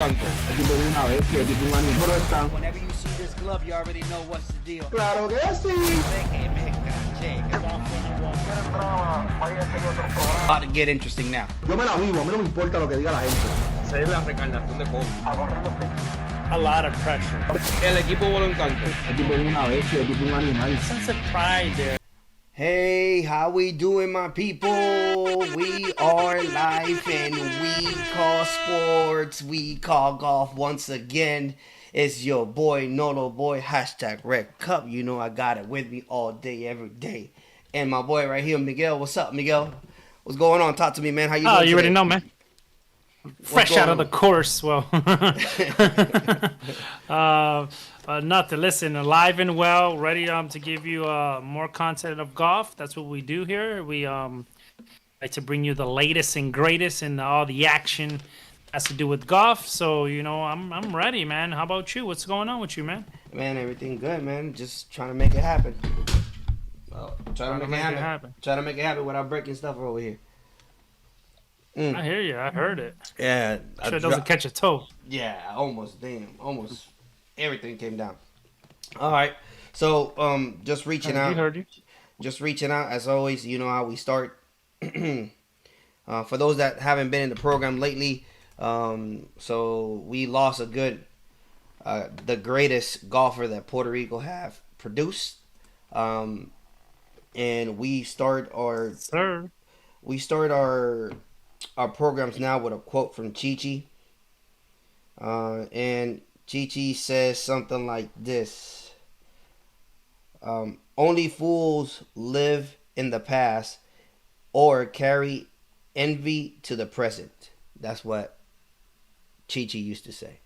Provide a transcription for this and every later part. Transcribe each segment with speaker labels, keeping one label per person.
Speaker 1: tanto.
Speaker 2: El tipo de una vez, que el tipo de un animal. Pero está.
Speaker 3: Whenever you see this glove, you already know what's the deal.
Speaker 2: Claro que sí.
Speaker 3: About to get interesting now.
Speaker 2: Yo me la vivo, a mí no me importa lo que diga la gente.
Speaker 1: Esa es la reencarnación de Kobe.
Speaker 4: A lot of pressure.
Speaker 1: El equipo voló en canto.
Speaker 2: El tipo de una vez, que el tipo de un animal.
Speaker 4: Sense of pride there.
Speaker 3: Hey, how we doing, my people? We are live and we call sports. We call golf once again. It's your boy, Nolo Boy, hashtag Red Cup. You know I got it with me all day, every day. And my boy right here, Miguel. What's up, Miguel? What's going on? Talk to me, man. How you doing
Speaker 4: Oh, you
Speaker 3: today?
Speaker 4: already know, man. Fresh out of the course. Well, nothing. Listen, alive and well, ready to give you more content of golf. That's what we do here. We like to bring you the latest and greatest and all the action has to do with golf. So I'm ready, man. How about you? What's going on with you, man?
Speaker 3: Man, everything good, man. Just trying to make it happen. Trying to make it happen. Trying to make it happen without breaking stuff over here.
Speaker 4: I hear you. I heard it.
Speaker 3: Yeah.
Speaker 4: Sure it doesn't catch a toe.
Speaker 3: Yeah, almost. Damn. Almost. Everything came down. All right. So, just reaching out.
Speaker 4: You heard you.
Speaker 3: Just reaching out. As always, you know how we start. For those that haven't been in the program lately, so we lost a good, the greatest golfer that Puerto Rico have produced. And we start our our programs now with a quote from Chichi. And Chichi says something like this. Only fools live in the past or carry envy to the present. That's what Chichi used to say.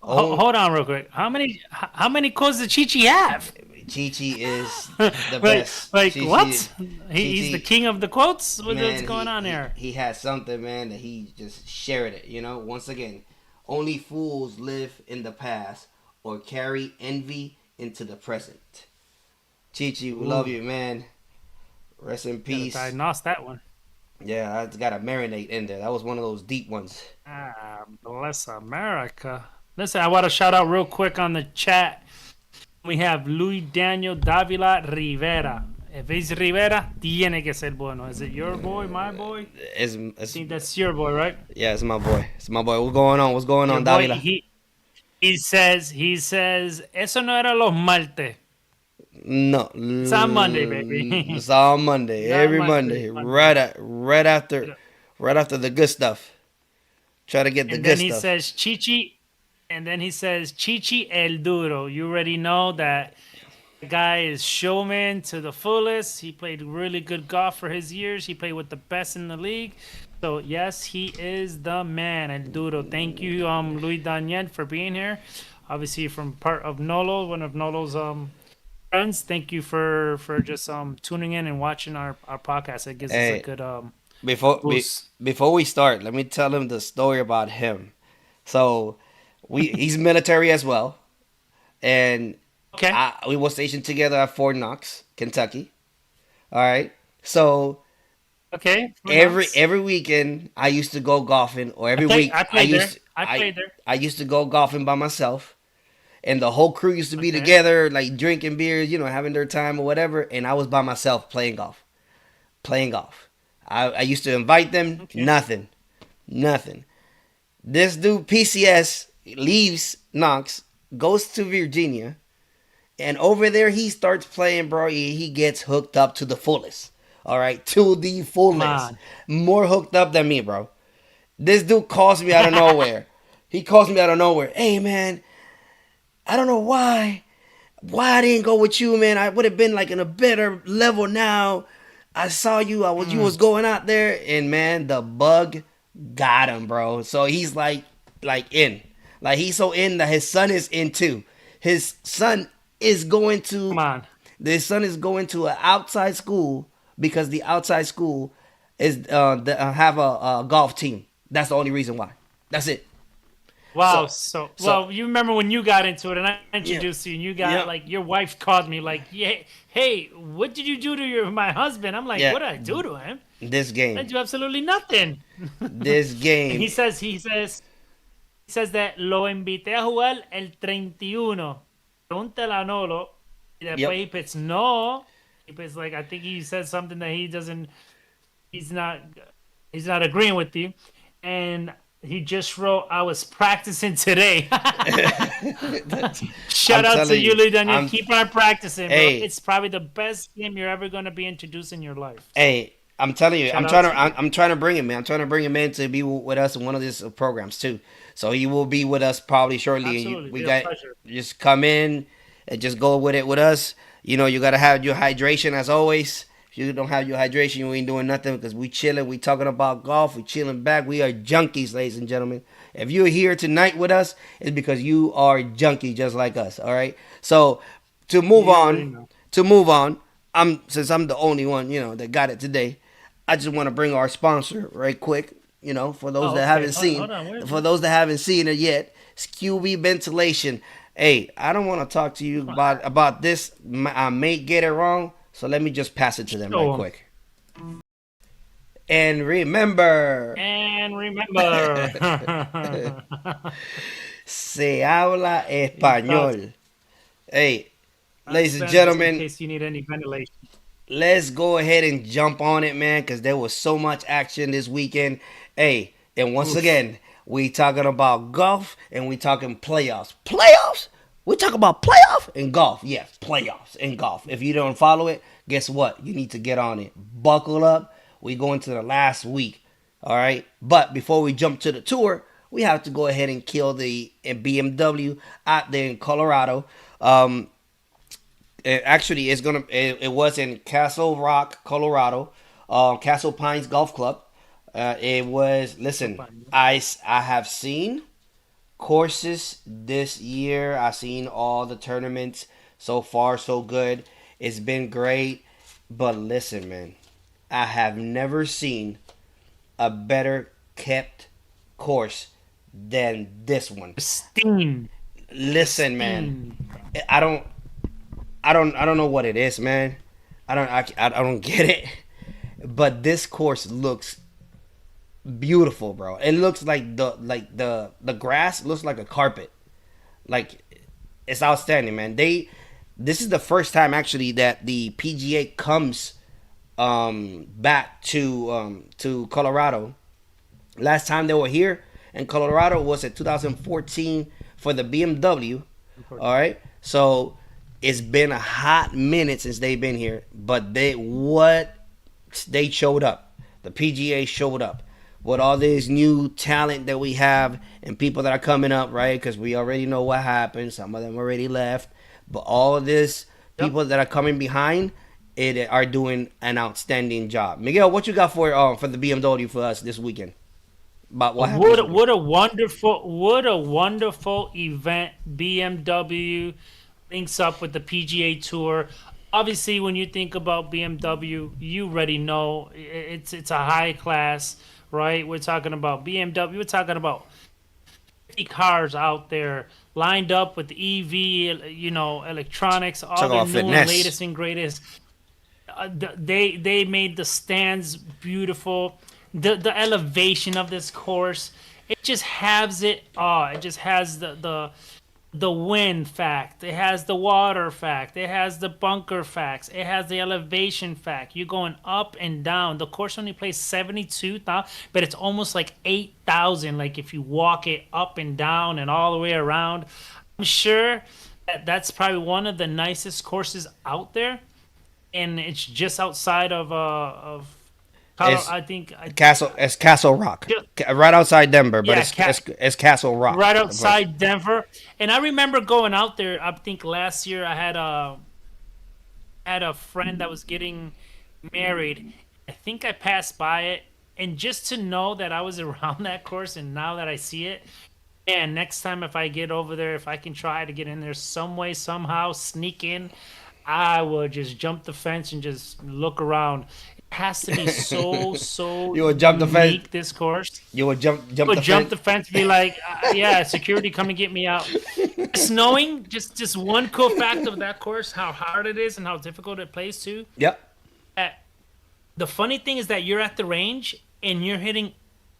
Speaker 4: Hold on real quick. How many quotes did Chichi have?
Speaker 3: Chichi is the best.
Speaker 4: Like
Speaker 3: Chichi,
Speaker 4: what?
Speaker 3: Chichi,
Speaker 4: He's the king of the quotes? What's going on here?
Speaker 3: He has something, man, that he just shared it, Once again, only fools live in the past or carry envy into the present. Chichi, we love you, man. Rest in peace.
Speaker 4: I lost that one.
Speaker 3: Yeah, I got to marinate in there. That was one of those deep ones.
Speaker 4: Ah, bless America. Listen, I want to shout out real quick on the chat. We have Luis Daniel Davila Rivera. If it's Rivera, tiene que ser bueno. Is it your boy, my boy? I think that's your boy, right?
Speaker 3: Yeah, it's my boy. It's my boy. What's going on? What's going on,
Speaker 4: boy,
Speaker 3: Davila?
Speaker 4: He says, eso no era los martes.
Speaker 3: No.
Speaker 4: It's on Monday, baby.
Speaker 3: It's on Monday. Every Monday. Right after the good stuff. Try to get the good stuff.
Speaker 4: And then he says, Chichi el Duro. You already know that the guy is showman to the fullest. He played really good golf for his years. He played with the best in the league. So, yes, he is the man, El Duro. Thank you, Luis Daniel, for being here. Obviously, from part of Nolo, one of Nolo's friends. Thank you for just tuning in and watching our podcast. It gives us a good
Speaker 3: Before we start, let me tell him the story about him. So... he's military as well, and we were stationed together at Fort Knox, Kentucky. All right, so every weekend I used to go golfing, or every week I used to go golfing by myself, and the whole crew used to be together, like drinking beers, having their time or whatever, and I was by myself playing golf. I used to invite them, nothing. This dude PCS leaves Knox, goes to Virginia, and over there he starts playing, bro. He gets hooked up to the fullest. All right, to the fullest. More hooked up than me, bro. This dude calls me out of nowhere. Hey, man, I don't know why I didn't go with you, man. I would have been like in a better level now. I saw you. You was going out there, and man, the bug got him, bro. So he's like in. Like, he's so in that his son is in too. His son is going to an outside school because the outside school is have a golf team. That's the only reason why. That's it.
Speaker 4: Wow. So you remember when you got into it and I introduced you and you got like your wife called me like, yeah, hey, what did you do to my husband? I'm like, what did I do to him?
Speaker 3: This game.
Speaker 4: I do absolutely nothing.
Speaker 3: This game.
Speaker 4: And he says. says that lo invité a jugar el 31. Pregúntale a Nolo. Y después he puts no. He puts like, I think he says something that he's not agreeing with you. And he just wrote, I was practicing today. Shout out to you, Daniel. Keep on practicing, bro.
Speaker 3: Hey.
Speaker 4: It's probably the best game you're ever going to be introduced in your life.
Speaker 3: Hey, I'm telling you,
Speaker 4: Shout
Speaker 3: I'm trying to bring him, man. I'm trying to bring him in to be with us in one of these programs too. So he will be with us probably shortly.
Speaker 4: Absolutely.
Speaker 3: We
Speaker 4: Be a
Speaker 3: got
Speaker 4: pleasure.
Speaker 3: just come in and just go with it with us. You know, you gotta have your hydration as always. If you don't have your hydration, you ain't doing nothing because we chilling. We talking about golf. We chilling back. We are junkies, ladies and gentlemen. If you're here tonight with us, it's because you are junkies just like us. All right. So to move on, since I'm the only one, you know, that got it today. I just want to bring our sponsor right quick, you know, for those that haven't seen, for those that haven't seen it yet, it's QB Ventilation. Hey, I don't want to talk to you about this. I may get it wrong, so let me just pass it to them right quick. And remember, se habla español. Hey, ladies and gentlemen,
Speaker 4: in case you need any ventilation.
Speaker 3: Let's go ahead and jump on it, man, because there was so much action this weekend. Hey, and once again, we talking about golf and we talking playoffs. Playoffs? We talk about playoff and golf. Yes, playoffs and golf. If you don't follow it, guess what? You need to get on it. Buckle up. We go into the last week. All right? But before we jump to the tour, we have to go ahead and kill the BMW out there in Colorado. Actually, it was in Castle Rock, Colorado, Castle Pines Golf Club. It was, listen, I have seen courses this year. I've seen all the tournaments. So far, so good. It's been great. But listen, man, I have never seen a better kept course than this one.
Speaker 4: Pristine.
Speaker 3: Listen, man, I don't know what it is, man. I don't get it. But this course looks beautiful, bro. It looks like the grass looks like a carpet. Like, it's outstanding, man. This is the first time actually that the PGA comes back to Colorado. Last time they were here in Colorado was in 2014 for the BMW. All right. So it's been a hot minute since they've been here, but they showed up. The PGA showed up with all this new talent that we have and people that are coming up, right? Because we already know what happened. Some of them already left, but all of this people that are coming behind it are doing an outstanding job. Miguel, what you got for the BMW for us this weekend? About what happened?
Speaker 4: What a wonderful event. BMW links up with the PGA Tour. Obviously, when you think about BMW, you already know it's a high class, right? We're talking about BMW. We're talking about 50 cars out there lined up with EV, electronics, all the new and latest and greatest. They made the stands beautiful. The elevation of this course, it just has it all. It just has the wind fact. It has the water fact. It has the bunker facts. It has the elevation fact. You're going up and down. The course only plays 72,000, but it's almost like 8,000. Like if you walk it up and down and all the way around. I'm sure that's probably one of the nicest courses out there, and it's just outside of.
Speaker 3: It's Castle Rock, right outside Denver, but it's Castle Rock,
Speaker 4: right outside Denver. And I remember going out there. I think last year I had a friend that was getting married. I think I passed by it, and just to know that I was around that course, and now that I see it, and next time if I get over there, if I can try to get in there some way, somehow sneak in, I will just jump the fence and just look around. Has to be so
Speaker 3: you would jump the fence.
Speaker 4: This course,
Speaker 3: you would jump
Speaker 4: the fence, be like, yeah, security, come and get me out. Just knowing, just one cool fact of that course, how hard it is and how difficult it plays too.
Speaker 3: Yep.
Speaker 4: The funny thing is that you're at the range and you're hitting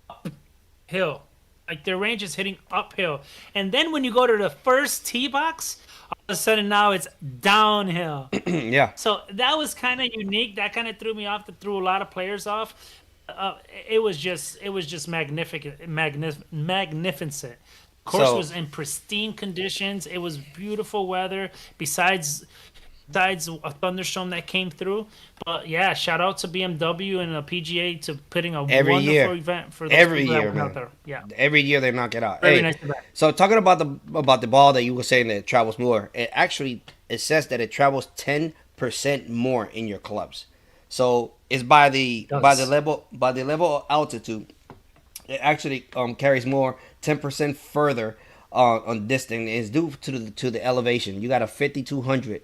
Speaker 4: uphill. Like their range is hitting uphill. And then when you go to the first tee box, all of a sudden now it's downhill.
Speaker 3: Yeah.
Speaker 4: So that was kind of unique. That kind of threw me off. That threw a lot of players off. It was just magnificent. Course
Speaker 3: So-
Speaker 4: was in pristine conditions. It was beautiful weather. Besides a thunderstorm that came through. But yeah, shout out to BMW and the PGA to putting a
Speaker 3: Every
Speaker 4: wonderful
Speaker 3: year.
Speaker 4: event for those
Speaker 3: Every
Speaker 4: people that
Speaker 3: year,
Speaker 4: went out
Speaker 3: man.
Speaker 4: there. Yeah.
Speaker 3: Every year they knock it out.
Speaker 4: Very
Speaker 3: Hey,
Speaker 4: nice event.
Speaker 3: so talking about the ball that you were saying that it travels more, it says that it travels 10% more in your clubs. So it's by the level of altitude. It actually carries more 10% further on distance. It's due to the elevation. You got a 5,200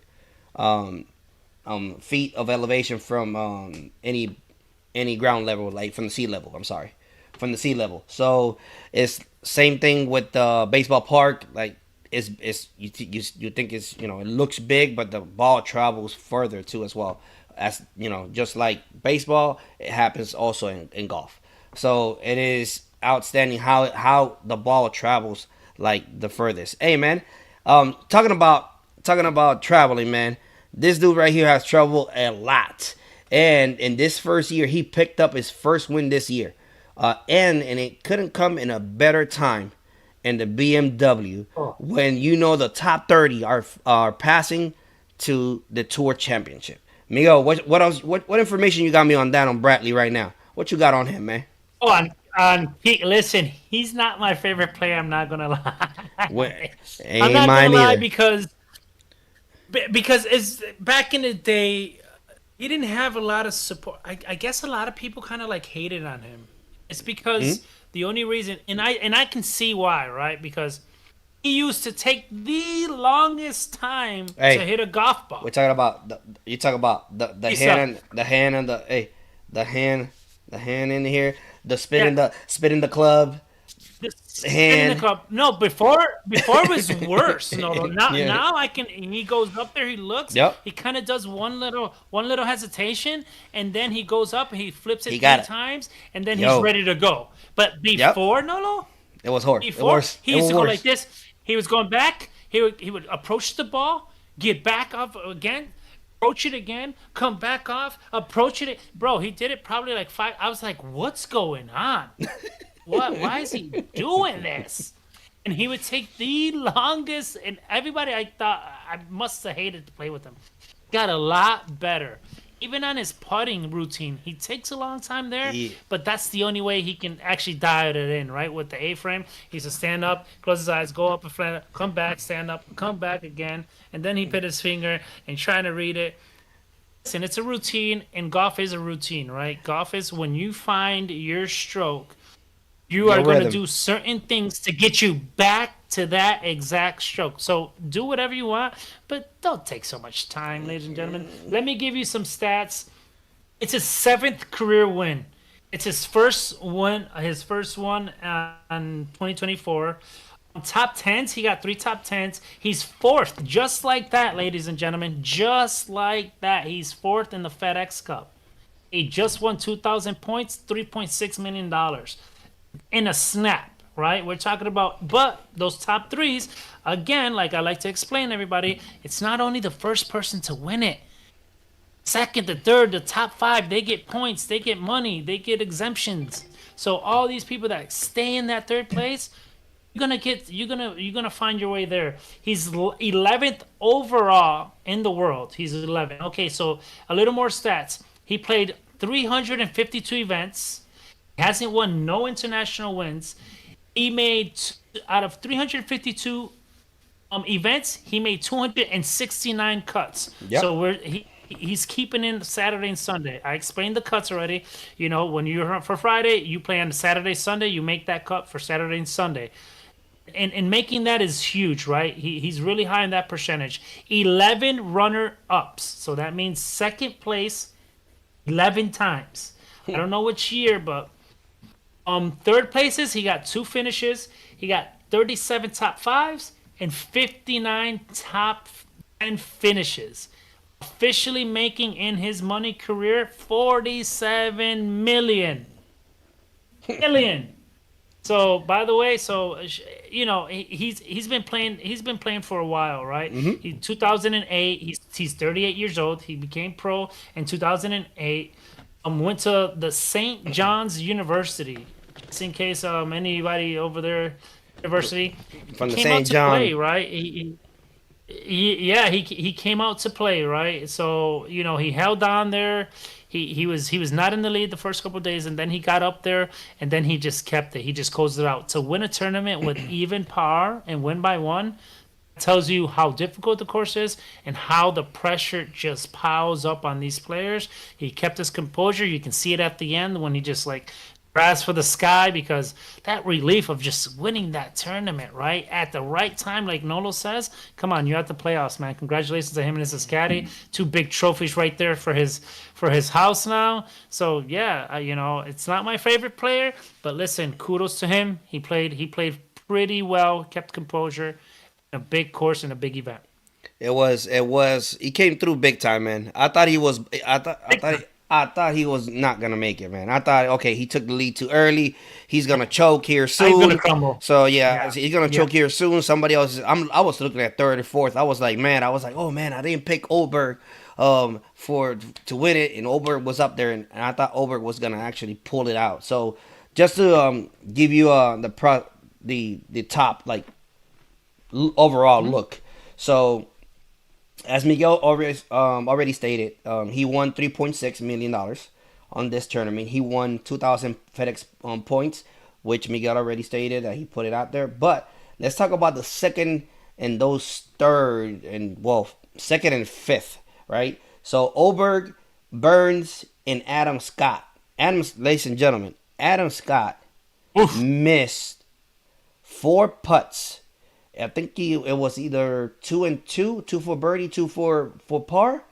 Speaker 3: feet of elevation from any ground level, like from the sea level. I'm sorry, from the sea level. So it's same thing with the baseball park. Like it's you think it's it looks big, but the ball travels further too as well. As just like baseball, it happens also in golf. So it is outstanding how the ball travels like the furthest. Hey man, talking about traveling, man. This dude right here has traveled a lot, and in this first year, he picked up his first win this year, and it couldn't come in a better time in the BMW when the top 30 are passing to the Tour Championship. Miguel, what else? What information you got me on that on Bradley right now? What you got on him, man?
Speaker 4: Oh, listen, he's not my favorite player. I'm not gonna lie. I'm not gonna lie because it's back in the day, he didn't have a lot of support. I guess a lot of people kind of like hated on him. It's because the only reason, and I can see why, right? Because he used to take the longest time to hit a golf ball.
Speaker 3: We're talking about the hand in here, the spit in the club.
Speaker 4: In the club. No, before it was worse. Now I can. He goes up there. He looks.
Speaker 3: Yep.
Speaker 4: He kind of does one little hesitation, and then he goes up and he flips it three times, and then he's ready to go. But before,
Speaker 3: it was horrible.
Speaker 4: Before he used to go like this. He was going back. He would approach the ball, get back off again, approach it again, come back off, approach it. Bro, he did it probably like 5. I was like, what's going on? What? Why is he doing this? And he would take the longest, and everybody, I thought, I must have hated to play with him. Got a lot better. Even on his putting routine, he takes a long time there, but that's the only way he can actually dial it in, right? With the A-frame, he's to stand up, close his eyes, go up and flat, come back, stand up, come back again, and then he put his finger and trying to read it. Listen, it's a routine, and golf is a routine, right? Golf is when you find your stroke, you are going to do certain things to get you back to that exact stroke. So do whatever you want, but don't take so much time, ladies and gentlemen. Let me give you some stats. It's his 7th career win. It's his first one in 2024. On top 10s, he got 3 top 10s. He's 4th, just like that, ladies and gentlemen. Just like that. He's 4th in the FedEx Cup. He just won 2,000 points, $3.6 million. In a snap, right? We're talking about, but those top 3s, again, like I like to explain to everybody, it's not only the first person to win it. Second, the third, the top 5, they get points, they get money, they get exemptions. So all these people that stay in that 3rd place, you're gonna find your way there. He's 11th overall in the world. He's 11. Okay, so a little more stats. He played 352 events. Hasn't won no international wins. He made, out of 352 events, he made 269 cuts. Yep. So he's keeping in Saturday and Sunday. I explained the cuts already. When you're for Friday, you play on Saturday, Sunday, you make that cut for Saturday and Sunday. And making that is huge, right? He's really high in that percentage. 11 runner-ups. So that means 2nd place 11 times. I don't know which year, but 3rd places, he got 2 finishes. He got 37 top 5s and 59 top 10 finishes. Officially making in his money career $47 million. So by the way, he's been playing. He's been playing for a while, right?
Speaker 3: Mm-hmm.
Speaker 4: He 2008. He's 38 years old. He became pro in 2008. Went to the St. John's University. Just in case anybody over there, university,
Speaker 3: From the
Speaker 4: came out
Speaker 3: St.
Speaker 4: to play,
Speaker 3: John.
Speaker 4: right? He came out to play, right? So he held on there. He was not in the lead the first couple of days, and then he got up there, and then he just kept it. He just closed it out to win a tournament with even par and win by one. Tells you how difficult the course is and how the pressure just piles up on these players. He kept his composure. You can see it at the end when he just like grasps for the sky, because that relief of just winning that tournament, right? At the right time, like Nolo says. Come on, you're at the playoffs, man. Congratulations to him and his caddy. Two big trophies right there for his house now. So yeah, it's not my favorite player, but listen, kudos to him. He played pretty well, kept composure. A big course and a big event.
Speaker 3: It was. He came through big time, man. I thought he was. I thought he was not gonna make it, man. I thought, okay, he took the lead too early. He's gonna choke here soon.
Speaker 4: He's gonna crumble.
Speaker 3: So yeah, he's gonna choke here soon. Somebody else. I was looking at third and fourth. I was like, oh man, I didn't pick Oberg, to win it, and Oberg was up there, and I thought Oberg was gonna actually pull it out. So just to give you the top like overall look. So as Miguel already stated, he won $3.6 million on this tournament. He won 2,000 Fedex points, which Miguel already stated that he put it out there. But let's talk about the second and those third and second and fifth, right? So Oberg, Burns, and Adam Scott. Ladies and gentlemen, Adam Scott missed 4 putts. I think it was either 2 and 2 for birdie, 2 for par.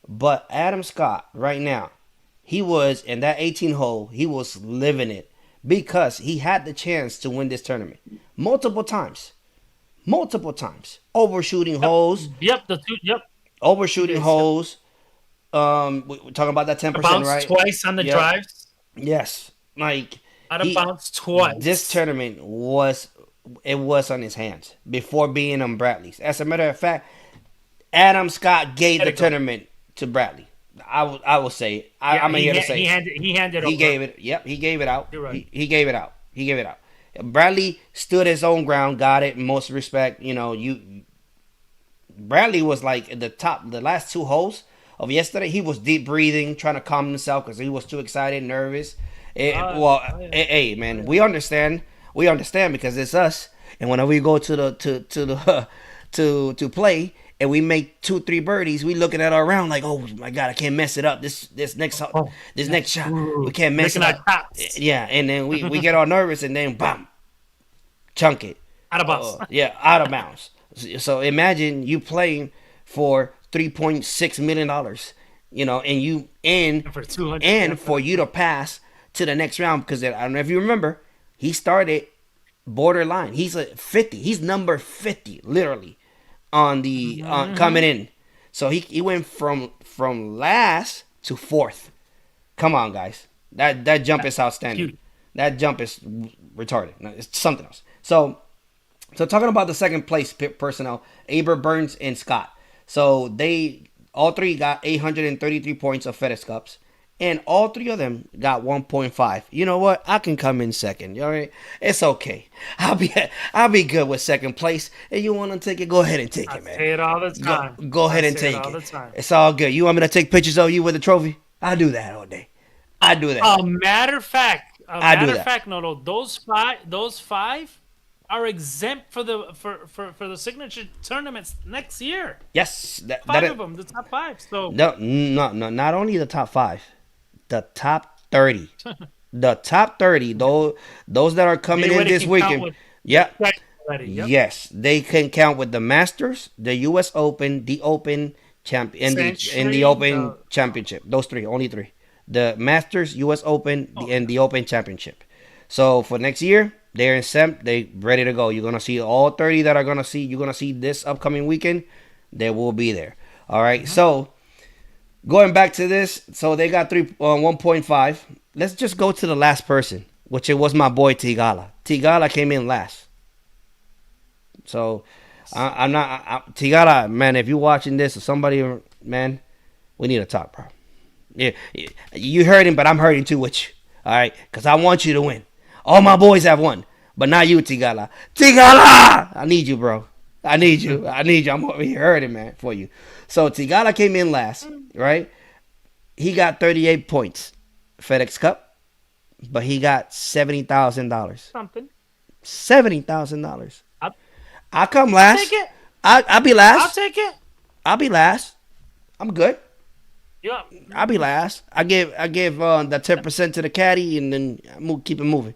Speaker 3: But Adam Scott, right now, he was in that 18 hole. He was living it because he had the chance to win this tournament multiple times, overshooting holes.
Speaker 4: Yep, the two. Yep,
Speaker 3: overshooting holes. We're talking about that 10%, right?
Speaker 4: Twice on the drives.
Speaker 3: Yes, like
Speaker 4: Out of bounds twice.
Speaker 3: This tournament was on his hands before being on Bradley's. As a matter of fact, Adam Scott gave the tournament to Bradley. I will say it. I'm here to say
Speaker 4: he handed over.
Speaker 3: He gave it. Yep, he gave it out.
Speaker 4: You're right.
Speaker 3: He gave it out. Bradley stood his own ground, got it. In most respect, Bradley was like at the top. The last 2 holes of yesterday, he was deep breathing, trying to calm himself because he was too excited, nervous. Hey, man, we understand. We understand because it's us, and whenever we go to play and we make 2-3 birdies, we looking at our round like, oh my god, I can't mess it up. This next shot, we can't mess it up. Yeah, and then we get all nervous and then bam, chunk it
Speaker 4: out of bounds.
Speaker 3: Out of bounds. So imagine you playing for $3.6 million, and for you to pass to the next round, because I don't know if you remember. He started borderline. He's a 50. He's number 50, literally, on the coming in. So he went from last to 4th. Come on, guys. That jump is outstanding.
Speaker 4: Huge.
Speaker 3: That jump is retarded. No, it's something else. So talking about the second place personnel, Aber, Burns, and Scott. So they all 3 got 833 points of FedEx Cups. And all 3 of them got 1.5. You know what? I can come in second. All right, it's okay. I'll be good with second place. And you want to take it? Go ahead and take it, man.
Speaker 4: I say it all the time.
Speaker 3: Go ahead and take it. It's all good. You want me to take pictures of you with the trophy? I do that all day. I do that.
Speaker 4: Matter of fact, no, those five are exempt for the signature tournaments next year.
Speaker 3: Yes,
Speaker 4: five of them, the top 5. So
Speaker 3: no, not only the top 5. The top 30. The top 30, those that are coming in this weekend. Yeah. Yes, they can count with the Masters, the U.S. Open, the Open Champion, and the Open Championship. Those 3, only 3. The Masters, U.S. Open, and the Open Championship. So for next year, they're in SEMP. They ready to go. You're gonna see all 30 that are gonna see. You're gonna see this upcoming weekend. They will be there. All right. So going back to this, so they got 1.5. Let's just go to the last person, which it was my boy Tigala. Tigala came in last. So I'm not Tigala, man. If you're watching this or somebody, man, we need to talk, bro. Yeah, you hurting, but I'm hurting too with you. All right, because I want you to win. All my boys have won, but not you, Tigala. Tigala, I need you, bro. I need you. I need you. I'm over here hurting, man, for you. So Tigala came in last, right? He got 38 points, FedEx Cup, but he got $70,000.
Speaker 4: Something.
Speaker 3: $70,000.
Speaker 4: I'll
Speaker 3: I come last.
Speaker 4: take it.
Speaker 3: I'll be last.
Speaker 4: I'll take it.
Speaker 3: I'll be last. I'm good.
Speaker 4: Yeah.
Speaker 3: I'll be last. I give the 10% to the caddy, and then keep it moving.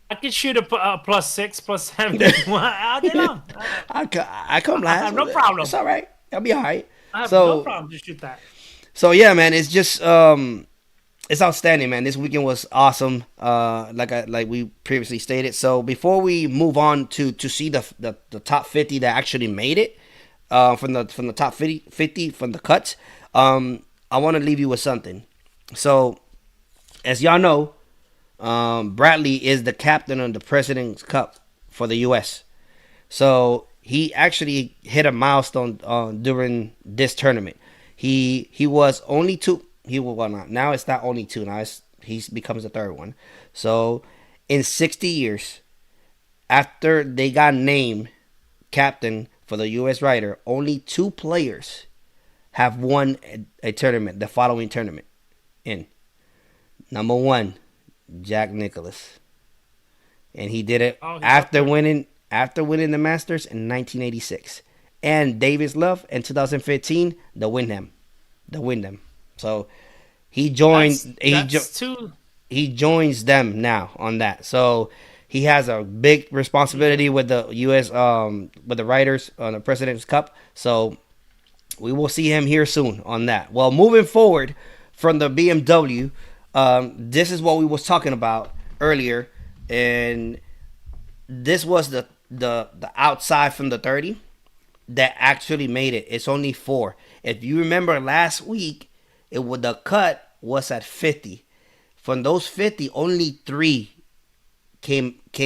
Speaker 4: I can shoot a +6, +7. All day long.
Speaker 3: I come last.
Speaker 4: have no problem.
Speaker 3: It's all right. I'll be all right.
Speaker 4: I have
Speaker 3: So
Speaker 4: no problem to shoot that.
Speaker 3: so yeah, man. It's just it's outstanding, man. This weekend was awesome. Like we previously stated. So before we move on to see the top 50 that actually made it, from the top 50 from the cuts, I want to leave you with something. So as y'all know, Bradley is the captain of the President's Cup for the U.S. So he actually hit a milestone during this tournament. He was only two. Now it's not only two. Now he becomes the third one. So in 60 years, after they got named captain for the U.S. Ryder, only 2 players have won a tournament, the following tournament. Number 1, Jack Nicklaus, and he did it after winning the Masters in 1986, and Davis Love in 2015, the Wyndham. So he joins. He joins them now on that. So he has a big responsibility with the U.S. With the Riders on the President's Cup. So we will see him here soon on that. Well, moving forward from the BMW, this is what we was talking about earlier, and this was the outside from the 30 that actually made it. It's only 4. If you remember last week, the cut was at 50. From those 50, only 3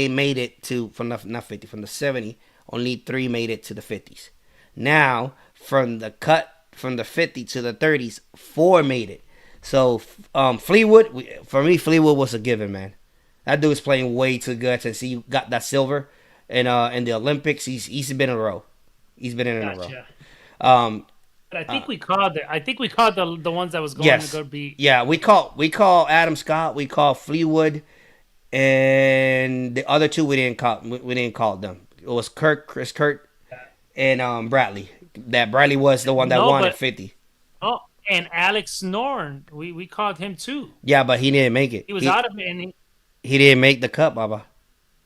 Speaker 3: made it to from the 70. Only 3 made it to the 50s. Now from the cut from the 50 to the 30s, 4 made it. So Fleetwood, for me, Fleetwood was a given, man. That dude's playing way too good since he got that silver in the Olympics. He's been in a row. He's been in a row.
Speaker 4: But I think we called it. I think we called the ones that was going to go beat.
Speaker 3: Yeah, we call Adam Scott. We call Fleetwood, and the other 2 we didn't call them. It was Chris Kirk, and Bradley. That Bradley was the one that won at 50.
Speaker 4: Oh, and Alex Norn, we called him too.
Speaker 3: Yeah, but he didn't make it.
Speaker 4: He was out of it, and
Speaker 3: he didn't make the cut, Baba.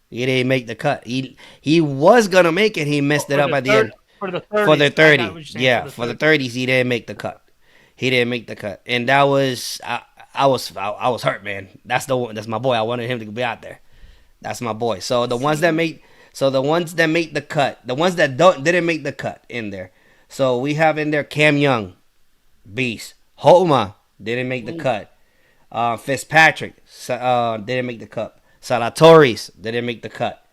Speaker 3: He didn't make the cut. He was gonna make it. He messed it up at the end. For the 30, yeah, for the 30s, he didn't make the cut. And that was I was hurt, man. That's my boy. I wanted him to be out there. That's my boy. So the ones that made the cut, the ones that didn't make the cut in there. So we have in there Cam Young, beast. Homa didn't make the cut. Fitzpatrick didn't make the cut. Salatoris didn't make the cut.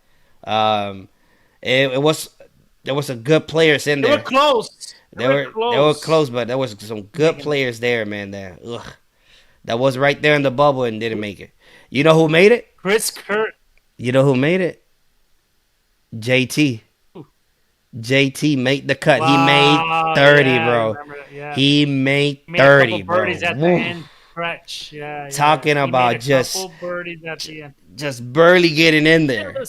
Speaker 3: There was some good players in there.
Speaker 4: They were close.
Speaker 3: They were close, but there was some good players there, man. That was right there in the bubble and didn't make it. You know who made it?
Speaker 4: Chris Kirk.
Speaker 3: You know who made it? JT. JT made the cut. He made 30, bro.
Speaker 4: Yeah.
Speaker 3: He made 30, bro.
Speaker 4: Birdies at the end. Stretch. Yeah.
Speaker 3: Talking about
Speaker 4: birdies at the end.
Speaker 3: Just barely getting in there.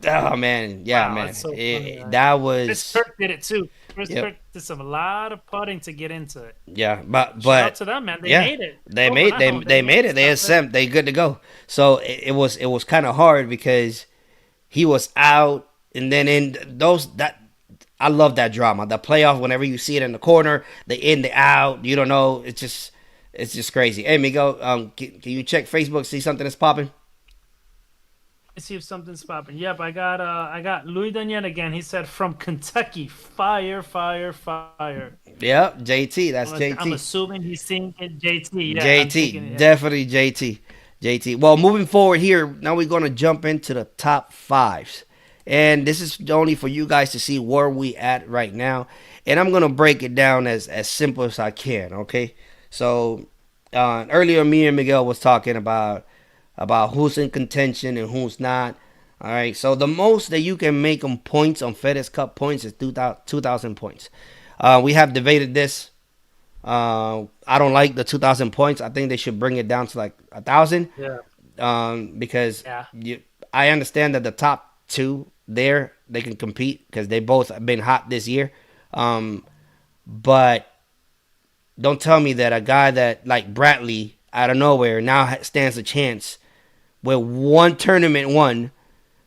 Speaker 3: Oh man, yeah, wow, man.
Speaker 4: So funny,
Speaker 3: that was.
Speaker 4: Chris Kirk did it too. Chris Kirk did a lot of putting to get into it.
Speaker 3: Yeah, but
Speaker 4: shout out to them, man. They made it.
Speaker 3: They made it. They good to go. So it was kind of hard because he was out, and then in those that I love that drama. The playoff, whenever you see it in the corner, the in, the out, you don't know. It's just crazy. Hey, Migo, can you check Facebook, see something that's popping?
Speaker 4: Let's see if something's popping. Yep, I got Louis Daniel again. He said from Kentucky, fire.
Speaker 3: Yep, JT. That's JT.
Speaker 4: I'm assuming he's thinking JT. Yeah,
Speaker 3: JT, definitely JT. JT. Well, moving forward here, now we're going to jump into the top fives. And this is only for you guys to see where we at right now. And I'm going to break it down as simple as I can, okay? So, earlier me and Miguel was talking about who's in contention and who's not. All right, so the most that you can make on points on FedEx Cup points is 2,000 points. We have debated this. I don't like the 2,000 points. I think they should bring it down to like 1,000.
Speaker 4: Yeah.
Speaker 3: Because
Speaker 4: Yeah.
Speaker 3: I understand that the top two there they can compete because they both have been hot this year. But don't tell me that a guy that like Bradley out of nowhere now stands a chance with one tournament won.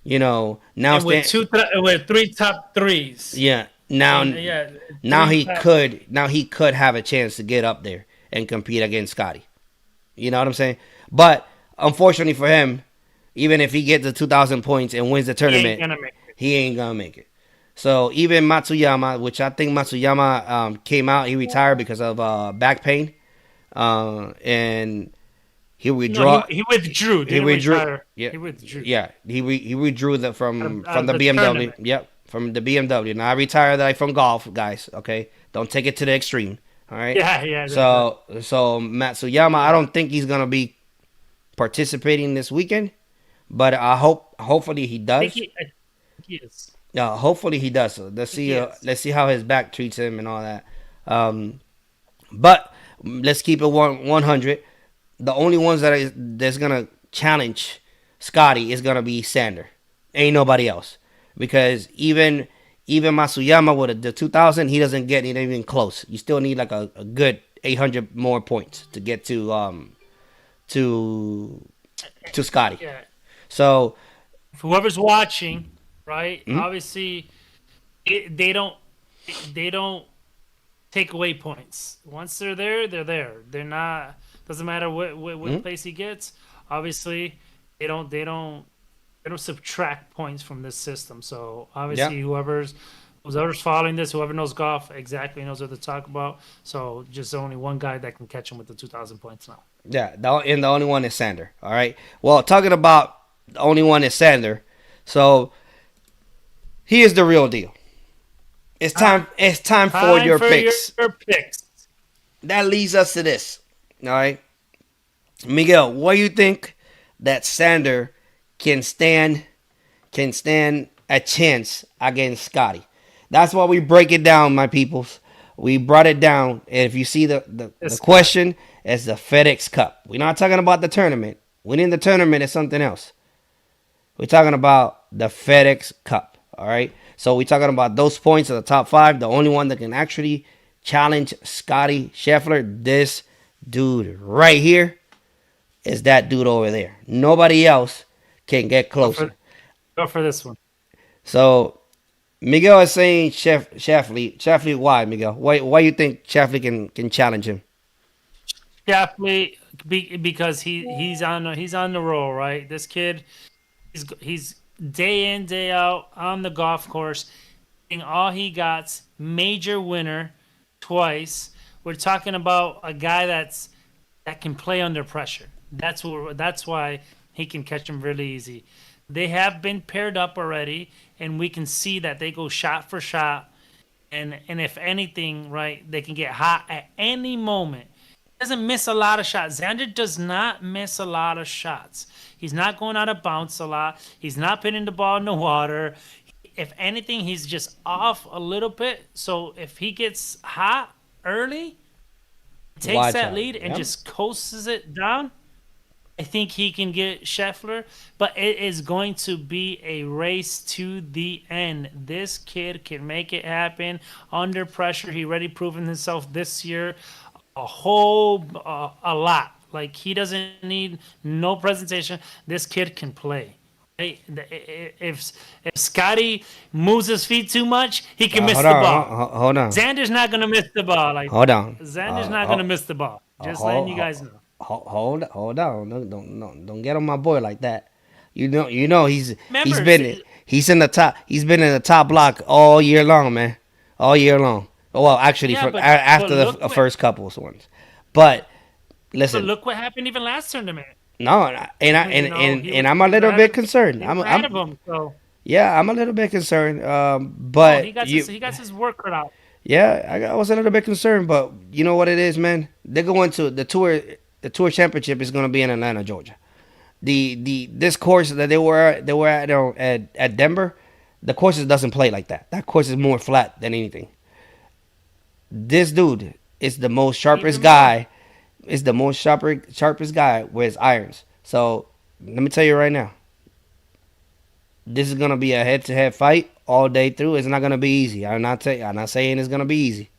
Speaker 3: You know now
Speaker 4: And with with 3 top threes.
Speaker 3: yeah now
Speaker 4: And, yeah,
Speaker 3: now
Speaker 4: three
Speaker 3: he
Speaker 4: top-
Speaker 3: could have a chance to get up there and compete against Scotty. You know what I'm saying? But unfortunately for him, even if he gets the 2,000 points and wins the tournament, he ain't gonna make it. So even Matsuyama, which I think Matsuyama came out, he retired because of back pain, and he withdrew.
Speaker 4: No, he withdrew. Didn't
Speaker 3: withdrew.
Speaker 4: retire.
Speaker 3: Yeah,
Speaker 4: He withdrew.
Speaker 3: Yeah, he withdrew from the
Speaker 4: the
Speaker 3: BMW.
Speaker 4: tournament.
Speaker 3: Yep, from the BMW. Now I retired like from golf, guys. Okay, don't take it to the extreme. All right.
Speaker 4: Yeah.
Speaker 3: So Matsuyama, I don't think he's gonna be participating this weekend, but hopefully he
Speaker 4: I
Speaker 3: does.
Speaker 4: think he is.
Speaker 3: Hopefully he does. So let's see.
Speaker 4: Yes.
Speaker 3: Let's see how his back treats him and all that. But let's keep it 100. The only ones that's gonna challenge Scotty is gonna be Sander. Ain't nobody else, because even Matsuyama with the 2,000, he doesn't get it even close. You still need like a good 800 more points to get to Scotty.
Speaker 4: Yeah.
Speaker 3: So
Speaker 4: Whoever's watching, right?
Speaker 3: Mhm.
Speaker 4: Obviously, they don't take away points. Once they're there, they're there. They're not. Doesn't matter what place he gets. Obviously, they don't subtract points from this system. So obviously, whoever's following this, whoever knows golf exactly knows what to talk about. So just only one guy that can catch him with the 2,000 points now.
Speaker 3: yeah, and the only one is Sander. All right. Well, talking about the only one is Sander. So he is the real deal. It's time. It's time for your picks.
Speaker 4: Your picks.
Speaker 3: That leads us to this. All right, Miguel, what do you think that Sander can stand a chance against Scotty? That's why we break it down, my peoples. We brought it down, and if you see the question, it's the FedEx Cup. We're not talking about the tournament. Winning the tournament is something else. We're talking about the FedEx Cup. All right, so we're talking about those points of the top 5. The only one that can actually challenge Scotty Scheffler, this dude right here, is that dude over there. Nobody else can get closer.
Speaker 4: Go for this one.
Speaker 3: So Miguel is saying Scheffler. Scheffler, why, Miguel? Why you think Scheffler can challenge him?
Speaker 4: Definitely because he's on the roll, right? This kid, he's day in, day out on the golf course, and all he got's major winner twice. We're talking about a guy that can play under pressure. That's why he can catch him really easy. They have been paired up already, and we can see that they go shot for shot. And if anything, right, they can get hot at any moment. He doesn't miss a lot of shots. Xander does not miss a lot of shots. He's not going out of bounds a lot. He's not putting the ball in the water. If anything, he's just off a little bit. So if he gets hot early, takes
Speaker 3: Watch
Speaker 4: that
Speaker 3: out.
Speaker 4: lead and
Speaker 3: Yep.
Speaker 4: just coasts it down, I think he can get Scheffler, but it is going to be a race to the end. This kid can make it happen under pressure. He already proven himself this year a lot. Like, he doesn't need no presentation. This kid can play. Hey, if Scotty moves his feet too much, he can miss the ball.
Speaker 3: Hold on.
Speaker 4: Xander's not going to miss the ball. Like,
Speaker 3: Hold on.
Speaker 4: Xander's not going to miss the ball. Just letting you guys know.
Speaker 3: Hold on. Don't get on my boy like that. You know he's
Speaker 4: Remember,
Speaker 3: been in the top block all year long, man. All year long. Well, actually, after the first couple ones. But listen,
Speaker 4: But look what happened even last tournament.
Speaker 3: No, and I'm a little bit concerned.
Speaker 4: He was ahead of him. So
Speaker 3: Yeah, I'm a little bit concerned.
Speaker 4: oh, he
Speaker 3: But
Speaker 4: got his work cut out.
Speaker 3: yeah, I was a little bit concerned. But you know what it is, man. They're going to the tour. The tour championship is going to be in Atlanta, Georgia. This course that they were at Denver, the course doesn't play like that. That course is more flat than anything. This dude is the most sharpest
Speaker 4: Even more.
Speaker 3: guy. Is the most sharpest guy with his irons. So let me tell you right now, this is gonna be a head-to-head fight all day through. It's not gonna be easy. I'm not saying it's gonna be easy.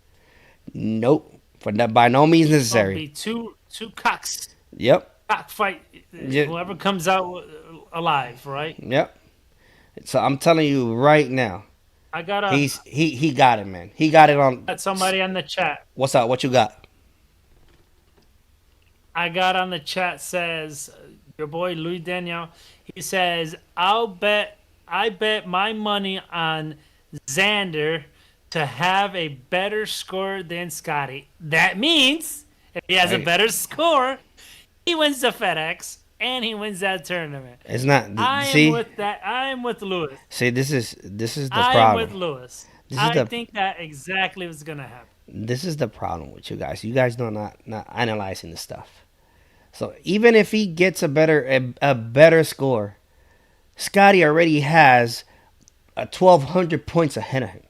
Speaker 3: Nope. For that, by no means
Speaker 4: It's gonna
Speaker 3: necessary.
Speaker 4: be two cocks
Speaker 3: Yep.
Speaker 4: cockfight.
Speaker 3: Yep.
Speaker 4: Whoever comes out alive, right?
Speaker 3: Yep. So I'm telling you right now,
Speaker 4: I got
Speaker 3: he got it, man. He got it on.
Speaker 4: somebody on the chat.
Speaker 3: What's up? What you got?
Speaker 4: I got on the chat says your boy Louis Daniel. He says I bet my money on Xander to have a better score than Scotty. That means if he has a
Speaker 3: Hey.
Speaker 4: better score, he wins the FedEx and he wins that tournament.
Speaker 3: It's not.
Speaker 4: I
Speaker 3: See,
Speaker 4: am with that. I am with Lewis.
Speaker 3: see, this is the
Speaker 4: I am with
Speaker 3: problem.
Speaker 4: Lewis.
Speaker 3: This is
Speaker 4: I
Speaker 3: the
Speaker 4: think that exactly what's gonna happen.
Speaker 3: this is the problem with you guys. You guys do not analyzing the stuff. So even if he gets a better score, Scotty already has a 1,200 points ahead of him.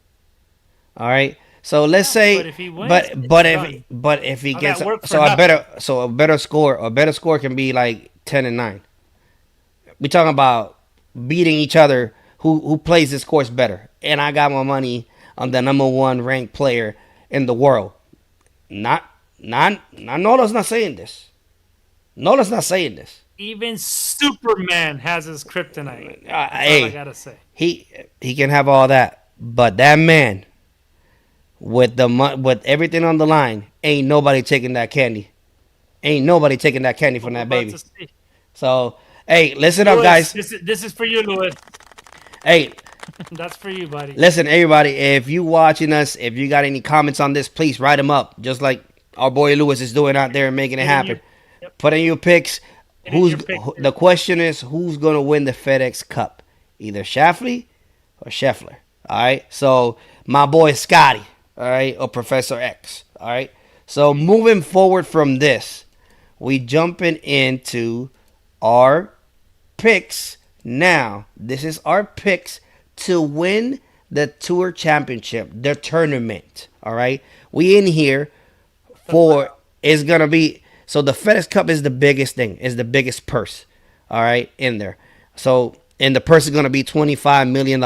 Speaker 3: All right. So let's say,
Speaker 4: but if he wins,
Speaker 3: but
Speaker 4: it's
Speaker 3: but if
Speaker 4: done.
Speaker 3: but if he
Speaker 4: All
Speaker 3: gets
Speaker 4: that work for
Speaker 3: so a
Speaker 4: nothing.
Speaker 3: better score can be like 10-9. We're talking about beating each other. Who plays this course better? And I got my money on the number one ranked player in the world. Nola's not saying this. Nola's not saying this.
Speaker 4: Even Superman has his kryptonite. That's all I
Speaker 3: Hey,
Speaker 4: gotta say.
Speaker 3: he can have all that, but that man with everything on the line, ain't nobody taking that candy. Ain't nobody taking that candy from that
Speaker 4: We're about
Speaker 3: baby.
Speaker 4: to see.
Speaker 3: So hey, listen up,
Speaker 4: Louis,
Speaker 3: guys.
Speaker 4: This is for you, Louis.
Speaker 3: Hey,
Speaker 4: That's for you, buddy.
Speaker 3: listen, everybody. If you watching us, if you got any comments on this, please write them up, just like our boy Lewis is doing out there and making it
Speaker 4: Get in
Speaker 3: happen.
Speaker 4: Yep.
Speaker 3: Put in your picks.
Speaker 4: Get in your pick.
Speaker 3: The question is who's gonna win the FedEx Cup? Either Shafley or Scheffler. All right. So my boy Scotty. All right, or Professor X. All right. So moving forward from this, we jumping into our picks now. This is our picks to win the Tour Championship, the tournament. All right. We in here for is gonna be. So the FedEx Cup is the biggest thing, is the biggest purse, all right, in there. So and the purse is gonna be $25 million.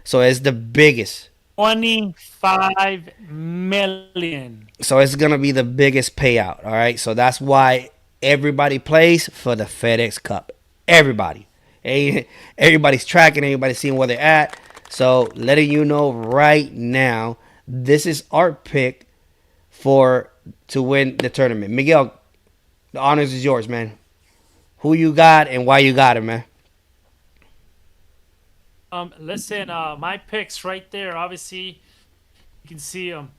Speaker 3: So it's the biggest.
Speaker 4: 25 million.
Speaker 3: So it's gonna be the biggest payout, all right. So that's why everybody plays for the FedEx Cup. Everybody, everybody's tracking, everybody's seeing where they're at. So letting you know right now, this is our pick to win the tournament. Miguel, the honors is yours, man. Who you got and why you got him, man?
Speaker 4: Listen, my picks right there. Obviously, you can see them.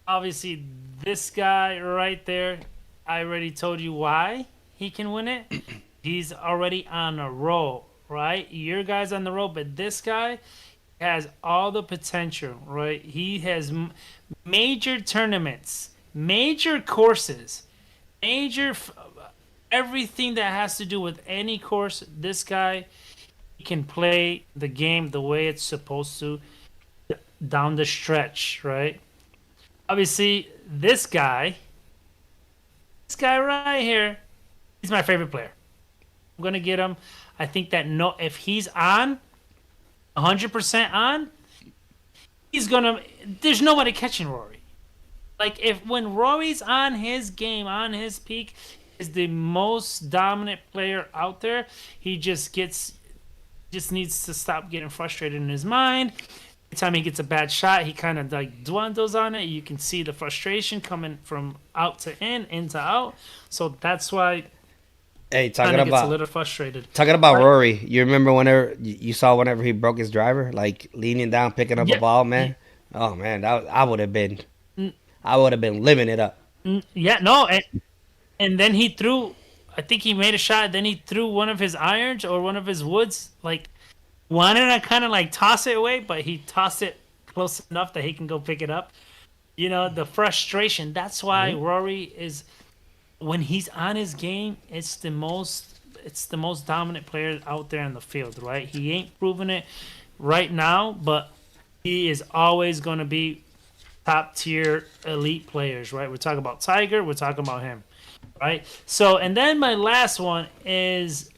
Speaker 4: Obviously, this guy right there. I already told you why he can win it. He's already on a roll, right? Your guy's on the roll, but this guy has all the potential, right? He has major tournaments, major courses, everything that has to do with any course. This guy can play the game the way it's supposed to down the stretch, right? Obviously, this guy right here, he's my favorite player. I'm gonna get him. I think that if he's on 100% on, there's nobody catching Rory. Like when Rory's on his game, on his peak, is the most dominant player out there. He just needs to stop getting frustrated in his mind. Every time he gets a bad shot, he kind of like dwindles on it. You can see the frustration coming from out to in to out. So that's why
Speaker 3: Hey,
Speaker 4: gets a little frustrated.
Speaker 3: talking about Rory. You remember whenever you saw whenever he broke his driver, like leaning down, picking up a ball, man. Oh man, I would have been living it up.
Speaker 4: Yeah, no, and then he threw I think he made a shot. Then he threw one of his irons or one of his woods. Like wanted to kind of like toss it away, but he tossed it close enough that he can go pick it up. You know, the frustration. That's why Rory is when he's on his game, it's the most dominant player out there in the field, right? He ain't proven it right now, but he is always going to be top tier elite players, right? We're talking about Tiger, we're talking about him, right? So, and then my last one is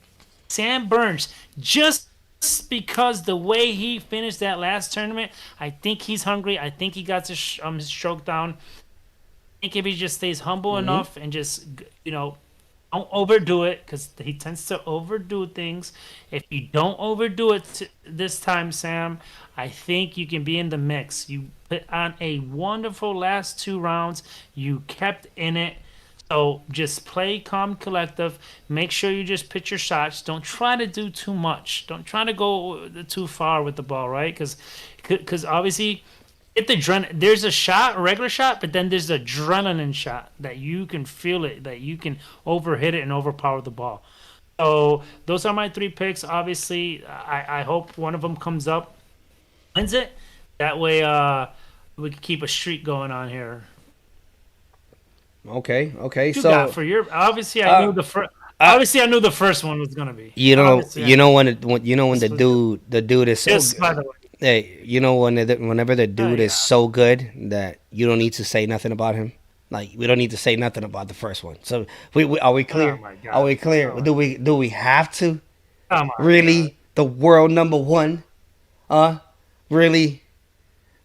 Speaker 4: Sam Burns. Just because the way he finished that last tournament, I think he's hungry. I think he got his stroke down. I think if he just stays humble enough and just, don't overdo it because he tends to overdo things. If you don't overdo it this time, Sam, I think you can be in the mix. You put on a wonderful last 2 rounds. You kept in it. So just play calm, collective. Make sure you just pitch your shots. Don't try to do too much. Don't try to go too far with the ball, right? Because obviously, there's a regular shot, but then there's the adrenaline shot that you can feel it, that you can overhit it and overpower the ball. So those are my 3 picks. Obviously, I hope one of them comes up, wins it. That way, we can keep a streak going on here.
Speaker 3: Okay.
Speaker 4: You got for your obviously I knew the first. Obviously, I knew the first one was gonna be.
Speaker 3: You know,
Speaker 4: Obviously,
Speaker 3: when the dude is so
Speaker 4: Just by
Speaker 3: good.
Speaker 4: the way,
Speaker 3: Hey, whenever the dude is so good that you don't need to say nothing about him. Like we don't need to say nothing about the first one. So are we clear?
Speaker 4: Oh my God.
Speaker 3: Are we clear?
Speaker 4: Oh my
Speaker 3: Do we have to?
Speaker 4: come on,
Speaker 3: Really? The world number 1? Really?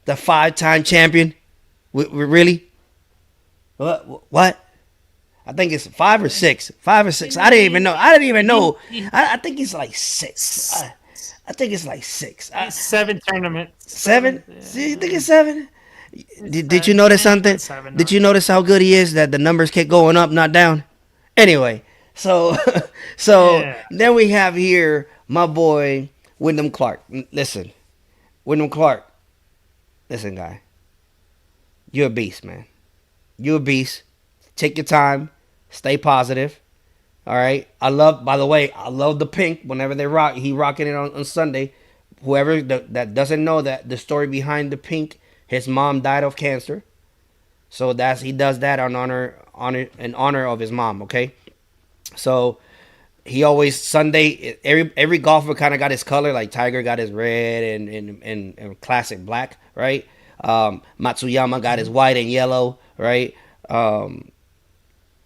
Speaker 3: The 5-time champion? Really? What? I think it's 5 or 6. 5 or 6. I didn't even know. I think it's like 6. I think it's like 6.
Speaker 4: 7 tournaments.
Speaker 3: 7? See, you think it's 7? Did you notice something?
Speaker 4: 7,
Speaker 3: Did you notice how good he is? That the numbers kept going up, not down. Anyway, so
Speaker 4: Yeah.
Speaker 3: then we have here my boy Wyndham Clark. Listen, Wyndham Clark. Listen, guy. You're a beast, man. You're a beast. Take your time. Stay positive. All right. By the way, I love the pink whenever he rocking it on Sunday. Whoever that doesn't know that the story behind the pink, his mom died of cancer. So he does that in honor of his mom, okay? So he always Sunday every golfer kind of got his color, like Tiger got his red and classic black, right? Matsuyama got his white and yellow, right?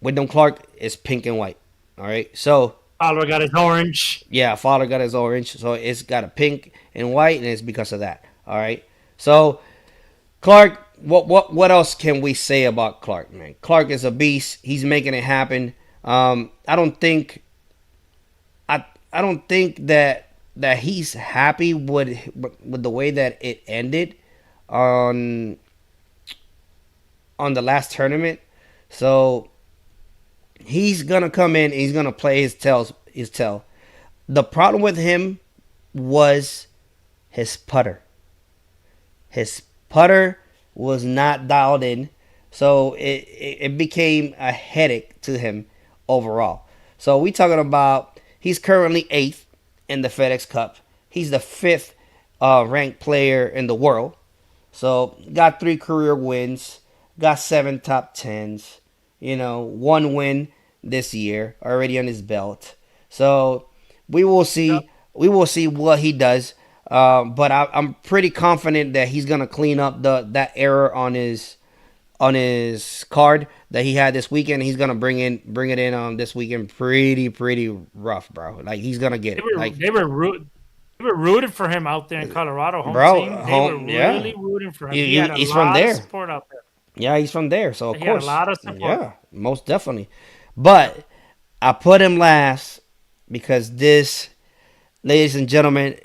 Speaker 3: Wyndham Clark is pink and white. All right. So
Speaker 4: Oliver got his orange.
Speaker 3: yeah, Fowler got his orange. So it's got a pink and white, and it's because of that. All right. So Clark, what else can we say about Clark, man? Clark is a beast. He's making it happen. I don't think that he's happy with the way that it ended on the last tournament. So he's gonna come in. He's gonna play his tail. The problem with him was his putter. His putter was not dialed in, so it became a headache to him overall. So we talking about he's currently 8th in the FedEx Cup. He's the 5th ranked player in the world. So got 3 career wins, got 7 top 10s. 1 win this year already on his belt. So we will see. Yep. We will see what he does. But I'm pretty confident that he's gonna clean up that error on his card that he had this weekend. He's gonna bring it in this weekend pretty rough, bro. Like he's gonna get it.
Speaker 4: They were rooting for him out there in Colorado, home
Speaker 3: bro.
Speaker 4: Team. They were really rooting for him.
Speaker 3: He's from there.
Speaker 4: Of support out there.
Speaker 3: Yeah, he's from there, so of course.
Speaker 4: Had a lot of support.
Speaker 3: Yeah, most definitely. But I put him last because this, ladies and gentlemen,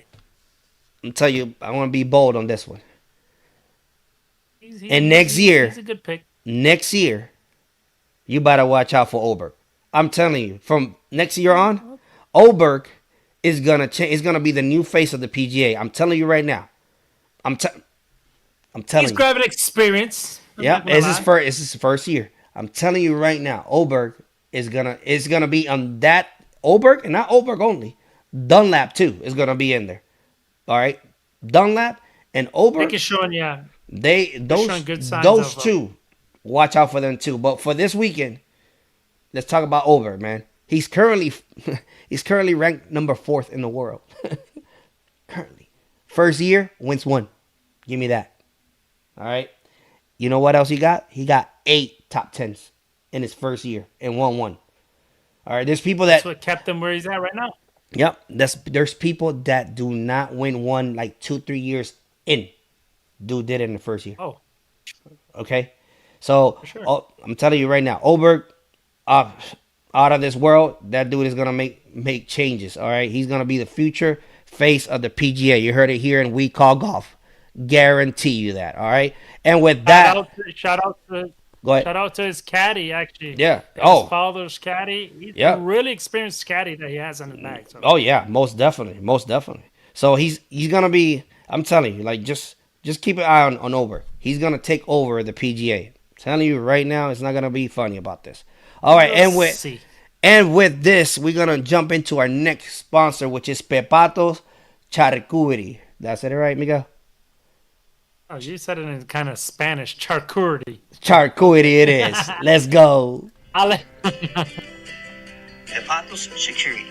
Speaker 3: I'm telling you, I want to be bold on this one. And next year,
Speaker 4: he's a good pick.
Speaker 3: Next year, you better watch out for Oberg. I'm telling you, from next year on, Oberg is gonna change. Is gonna be the new face of the PGA. I'm telling you right now. I'm telling
Speaker 4: He's
Speaker 3: you.
Speaker 4: grabbing experience.
Speaker 3: Yeah, it's his first year. I'm telling you right now, Oberg is gonna be on that Oberg, and not Oberg only. Dunlap too is gonna be in there. All right, Dunlap and
Speaker 4: I think
Speaker 3: Oberg.
Speaker 4: it's showing, yeah,
Speaker 3: They
Speaker 4: they're showing
Speaker 3: those
Speaker 4: good signs
Speaker 3: those
Speaker 4: of.
Speaker 3: two. Watch out for them too. But for this weekend, let's talk about Oberg, man. He's currently he's currently ranked number 4th in the world. Currently, first year wins 1. Give me that. All right. You know what else he got? He got 8 top 10s in his first year and won 1. All right. There's people
Speaker 4: That's
Speaker 3: that,
Speaker 4: what kept him where he's at right now.
Speaker 3: yep. There's people that do not win 1 like 2-3 years in. Dude did it in the first year.
Speaker 4: Oh,
Speaker 3: Okay. So
Speaker 4: for sure.
Speaker 3: I'm telling you right now, Oberg, uh, out of this world, that dude is gonna make changes. All right. He's gonna be the future face of the PGA. You heard it here in We Call Golf. Guarantee you that. All right. And with that,
Speaker 4: Go ahead.
Speaker 3: go
Speaker 4: Shout
Speaker 3: ahead.
Speaker 4: out to his caddy, actually.
Speaker 3: Yeah.
Speaker 4: His
Speaker 3: Oh,
Speaker 4: father's caddy. He's
Speaker 3: yeah.
Speaker 4: a really experienced caddy that he has on his bag. So.
Speaker 3: Oh yeah, most definitely, most definitely. So he's gonna be. I'm telling you, like just keep an eye on Oberg. He's gonna take over the PGA. I'm telling you right now, it's not gonna be funny about this. All right,
Speaker 4: We'll see.
Speaker 3: and with this, we're gonna jump into our next sponsor, which is Pepatos Charcuterie. That's it, right, Miguel?
Speaker 4: Oh, you said it in kind of Spanish, charcuterie.
Speaker 3: Charcuterie, it is. Let's go.
Speaker 4: Ale-
Speaker 5: Hepatos Security.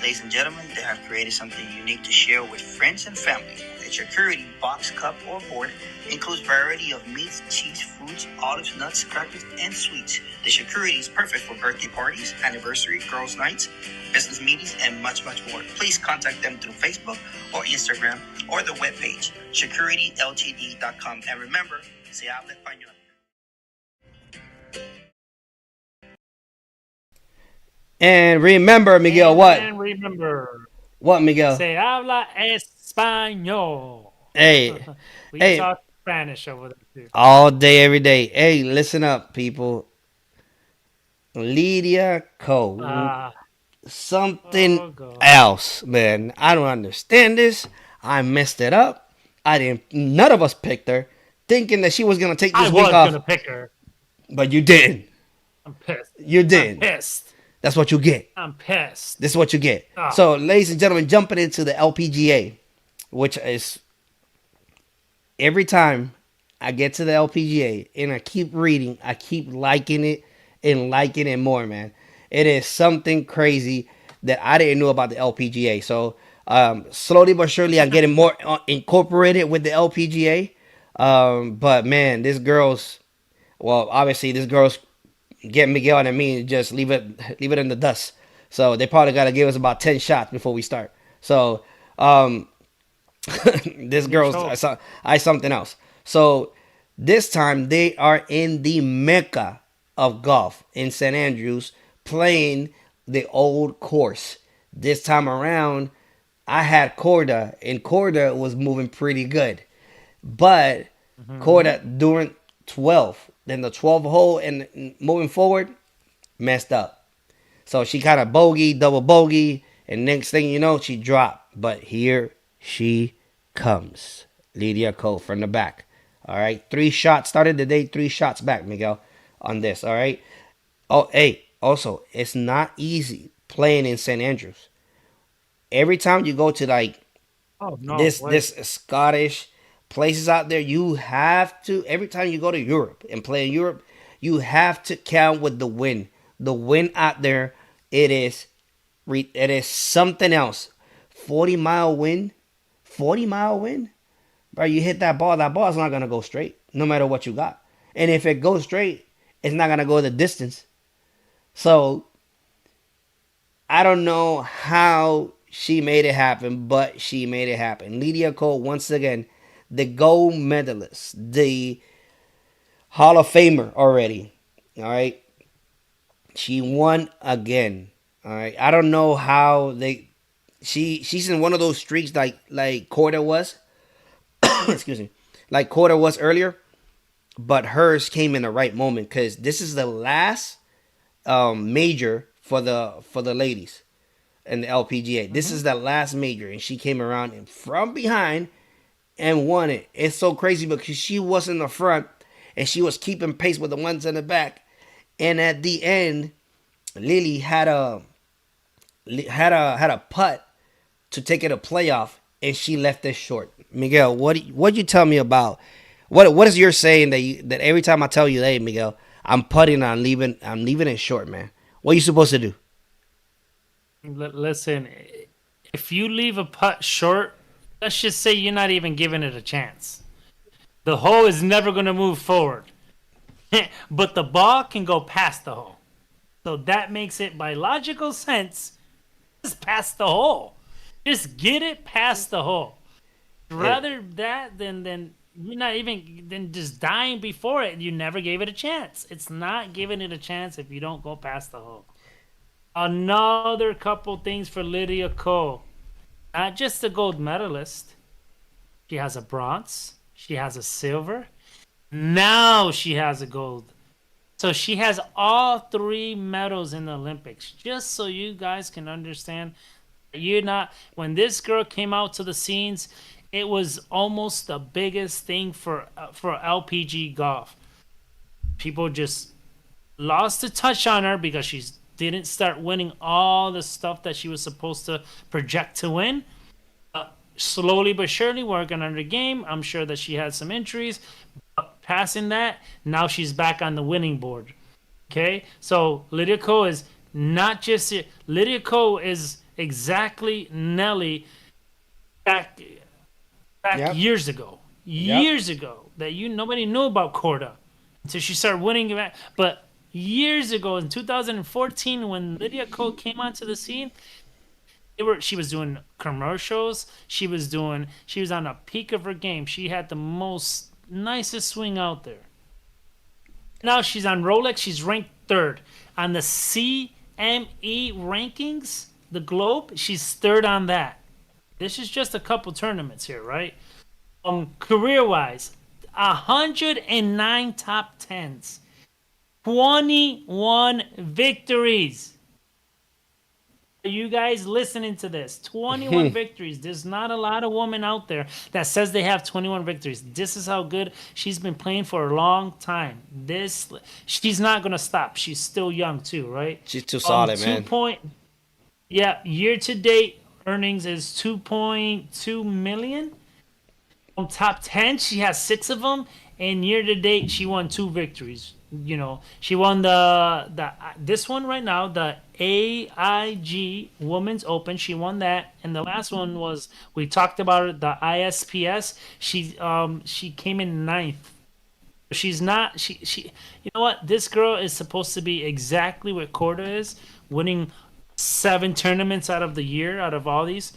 Speaker 5: Ladies and gentlemen, they have created something unique to share with friends and family. The Security box, cup, or board includes variety of meats, cheese, fruits, olives, nuts, crackers, and sweets. The Security is perfect for birthday parties, anniversary, girls' nights, business meetings, and much, much more. Please contact them through Facebook or Instagram or the webpage, securityltd.com. And remember, se habla español.
Speaker 3: And remember, Miguel, what?
Speaker 4: And remember,
Speaker 3: What, Miguel?
Speaker 4: se habla español.
Speaker 3: Hey,
Speaker 4: We
Speaker 3: hey.
Speaker 4: talk Spanish over there, too.
Speaker 3: all day, every day. Hey, listen up, people. Lydia Cole.
Speaker 4: Ah,
Speaker 3: Something
Speaker 4: oh, God.
Speaker 3: else, man. I don't understand this. I messed it up. I didn't. None of us picked her, thinking that she was gonna take
Speaker 4: I
Speaker 3: this
Speaker 4: was
Speaker 3: week off,
Speaker 4: going to pick her.
Speaker 3: but you didn't.
Speaker 4: I'm pissed.
Speaker 3: You
Speaker 4: I'm
Speaker 3: didn't.
Speaker 4: pissed.
Speaker 3: That's what you get.
Speaker 4: I'm pissed.
Speaker 3: This is what you get.
Speaker 4: Ah.
Speaker 3: So, ladies and gentlemen, jumping into the LPGA, which is every time I get to the LPGA and I keep reading, I keep liking it and liking it more, man. It is something crazy that I didn't know about the LPGA. So, slowly but surely, I'm getting more incorporated with the LPGA. But man, obviously, this girl's get Miguel and me and just leave it in the dust. So they probably got to give us about 10 shots before we start. So this girl's I something else. So this time they are in the mecca of golf in St. Andrews playing the old course. This time around I had Corda, and Corda was moving pretty good. But Corda during 12, then the 12th hole and moving forward, messed up. So she kind of bogey, double bogey, and next thing you know, she dropped. But here she comes. Lydia Cole from the back. All right. 3 shots. Started the day 3 shots back, Miguel, on this. All right. Oh, hey, also, it's not easy playing in St. Andrews. Every time you go to like
Speaker 4: Oh, no.
Speaker 3: this Scottish places out there, you have to, every time you go to Europe and play in Europe, you have to count with the wind. The wind out there, it is something else. 40-mile wind, bro. You hit that ball's not gonna go straight, no matter what you got. And if it goes straight, it's not gonna go the distance. So I don't know how she made it happen, but she made it happen. Lydia Cole, once again, the gold medalist, the Hall of Famer already. All right. She won again. All right. I don't know how she's in one of those streaks like Corda was. Excuse me. Like Corda was earlier, but hers came in the right moment because this is the last major for the ladies in the LPGA. This is the last major, and she came around and from behind and won it. It's so crazy because she was in the front and she was keeping pace with the ones in the back. And at the end, Lily had a putt to take it a playoff, and she left it short. Miguel, what you tell me about what is your saying that every time I tell you, hey Miguel, I'm putting, I'm leaving it short, man. What are you supposed to do?
Speaker 4: Listen, if you leave a putt short, let's just say you're not even giving it a chance. The hole is never going to move forward, but the ball can go past the hole. So that makes it, by logical sense, just past the hole. Just get it past the hole. Rather that than you're not even than just dying before it. You never gave it a chance. It's not giving it a chance if you don't go past the hole. Another couple things for Lydia Ko. Not just a gold medalist. She has a bronze. She has a silver. Now she has a gold. So she has all 3 medals in the Olympics. Just so you guys can understand, you're not. When this girl came out to the scenes, it was almost the biggest thing for LPG golf. People just lost the touch on her because she didn't start winning all the stuff that she was supposed to project to win. Slowly but surely working on her game. I'm sure that she had some injuries. But passing that, now she's back on the winning board. Okay? So Lydia Ko is not just... Lydia Ko is exactly Nelly back
Speaker 3: Yep.
Speaker 4: years ago. Years ago. That nobody knew about Corda until she started winning. But years ago, in 2014, when Lydia Ko came onto the scene, she was doing commercials. She was on a peak of her game. She had the most nicest swing out there. Now she's on Rolex. She's ranked 3rd on the CME rankings. The Globe. She's 3rd on that. This is just a couple tournaments here, right? Career-wise, 109 top 10s, 21 victories. Are you guys listening to this? 21 victories. There's not a lot of women out there that says they have 21 victories. This is how good she's been playing for a long time. She's not gonna stop. She's still young too, right?
Speaker 3: She's too solid, man.
Speaker 4: Year-to-date earnings is 2.2 million. On top 10, she has 6 of them, and year-to-date she won 2 victories. You know, she won this one right now, the AIG Women's Open. She won that, and the last one was, we talked about it, the ISPS. She came in 9th. She's not. She. You know what? This girl is supposed to be exactly what Corda is, winning 7 tournaments out of the year, out of all these.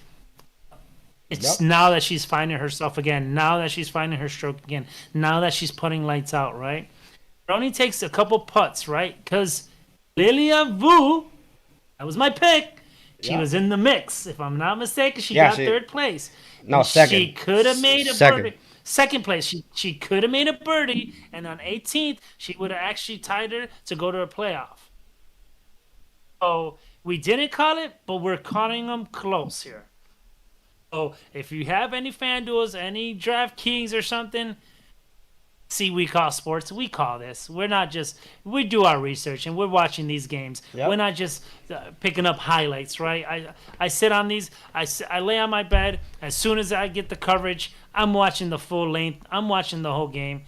Speaker 4: It's now that she's finding herself again. Now that she's finding her stroke again. Now that she's putting lights out, right? It only takes a couple putts, right? Because Lilia Vu, that was my pick. She was in the mix. If I'm not mistaken, she got 3rd place.
Speaker 3: No, second.
Speaker 4: She could have made a birdie. Second place. She could have made a birdie, and on 18th, she would have actually tied her to go to a playoff. So we didn't call it, but we're calling them close here. So if you have any FanDuels, any DraftKings or something, see, we call sports. We call this. We're not just, we do our research and we're watching these games. We're not just picking up highlights, right? I sit on these. I lay on my bed. As soon as I get the coverage, I'm watching the full length. I'm watching the whole game.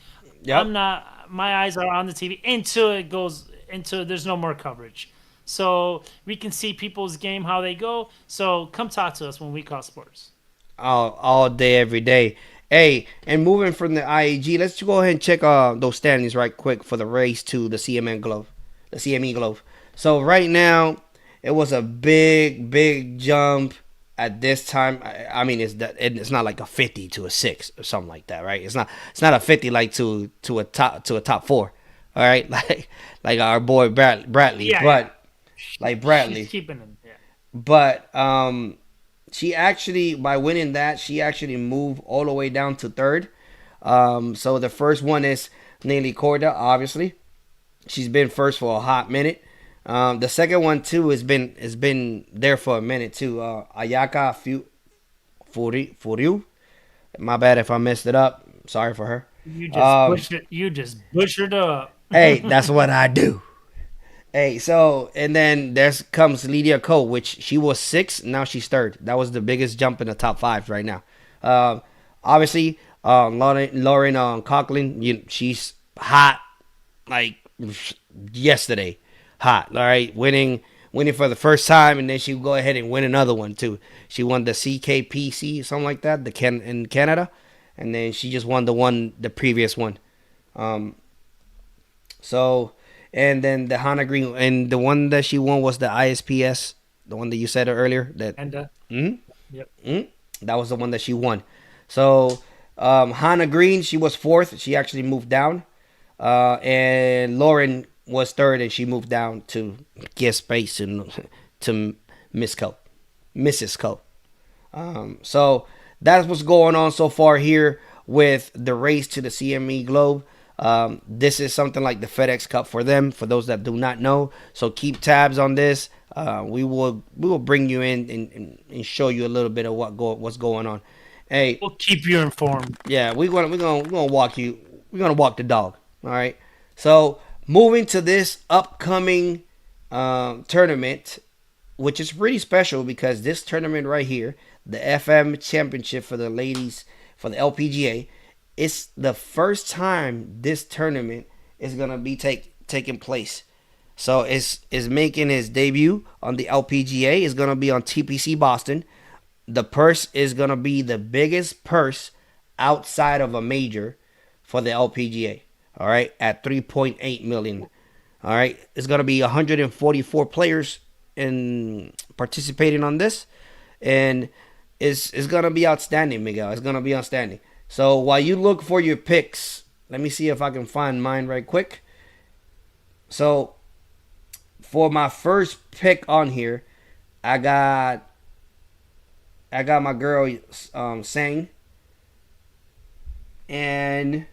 Speaker 4: I'm not. My eyes are on the TV until there's no more coverage. So we can see people's game, how they go. So come talk to us when we call sports.
Speaker 3: All day, every day. Hey, and moving from the IAG, let's go ahead and check those standings right quick for the race to the CME Glove. So right now, it was a big jump at this time. I mean, it's not like a 50 to a 6 or something like that, right? It's not a 50 like to a top 4. All right, like our boy Bradley, like Bradley.
Speaker 4: She's keeping him. Yeah.
Speaker 3: But she actually, by winning that, she actually moved all the way down to 3rd. So the first one is Nelly Corda, obviously. She's been first for a hot minute. The second one too has been there for a minute too. Ayaka Furiu. My bad if I messed it up. Sorry for her.
Speaker 4: You just butchered up.
Speaker 3: Hey, that's what I do. Hey, so and then there's comes Lydia Ko, which she was sixth, now she's third. That was the biggest jump in the top five right now. Um, Obviously, Lauren Coughlin, she's hot like yesterday, hot. All right, winning for the first time, and then she would go ahead and win another one too. She won the CKPC, something like that, in Canada, and then she just won the previous one. Um, so, and then the Hana Green, and the one that she won was the ISPS, the one that you said earlier.
Speaker 4: And
Speaker 3: Mhm.
Speaker 4: yep.
Speaker 3: That was the one that she won. So, Hannah Green, she was fourth. She actually moved down. And Lauren was third, and she moved down to get space and to Miss Co, Mrs. Co. So that's what's going on so far here with the race to the CME Globe. This is something like the FedEx Cup for them. For those that do not know, so keep tabs on this. We will bring you in and show you a little bit of what's going on. Hey,
Speaker 4: We'll keep you informed.
Speaker 3: yeah, we're gonna walk you. We're gonna walk the dog. All right. So moving to this upcoming tournament, which is pretty special because this tournament right here, the FM Championship for the ladies for the LPGA, it's the first time this tournament is gonna be taking place. So it's making his debut on the LPGA. It's gonna be on TPC Boston. The purse is gonna be the biggest purse outside of a major for the LPGA. All right, at 3.8 million. All right, it's gonna be 144 players in participating on this, and it's gonna be outstanding, Miguel. It's gonna be outstanding. So while you look for your picks, let me see if I can find mine right quick. So for my first pick on here, I got my girl Sang, and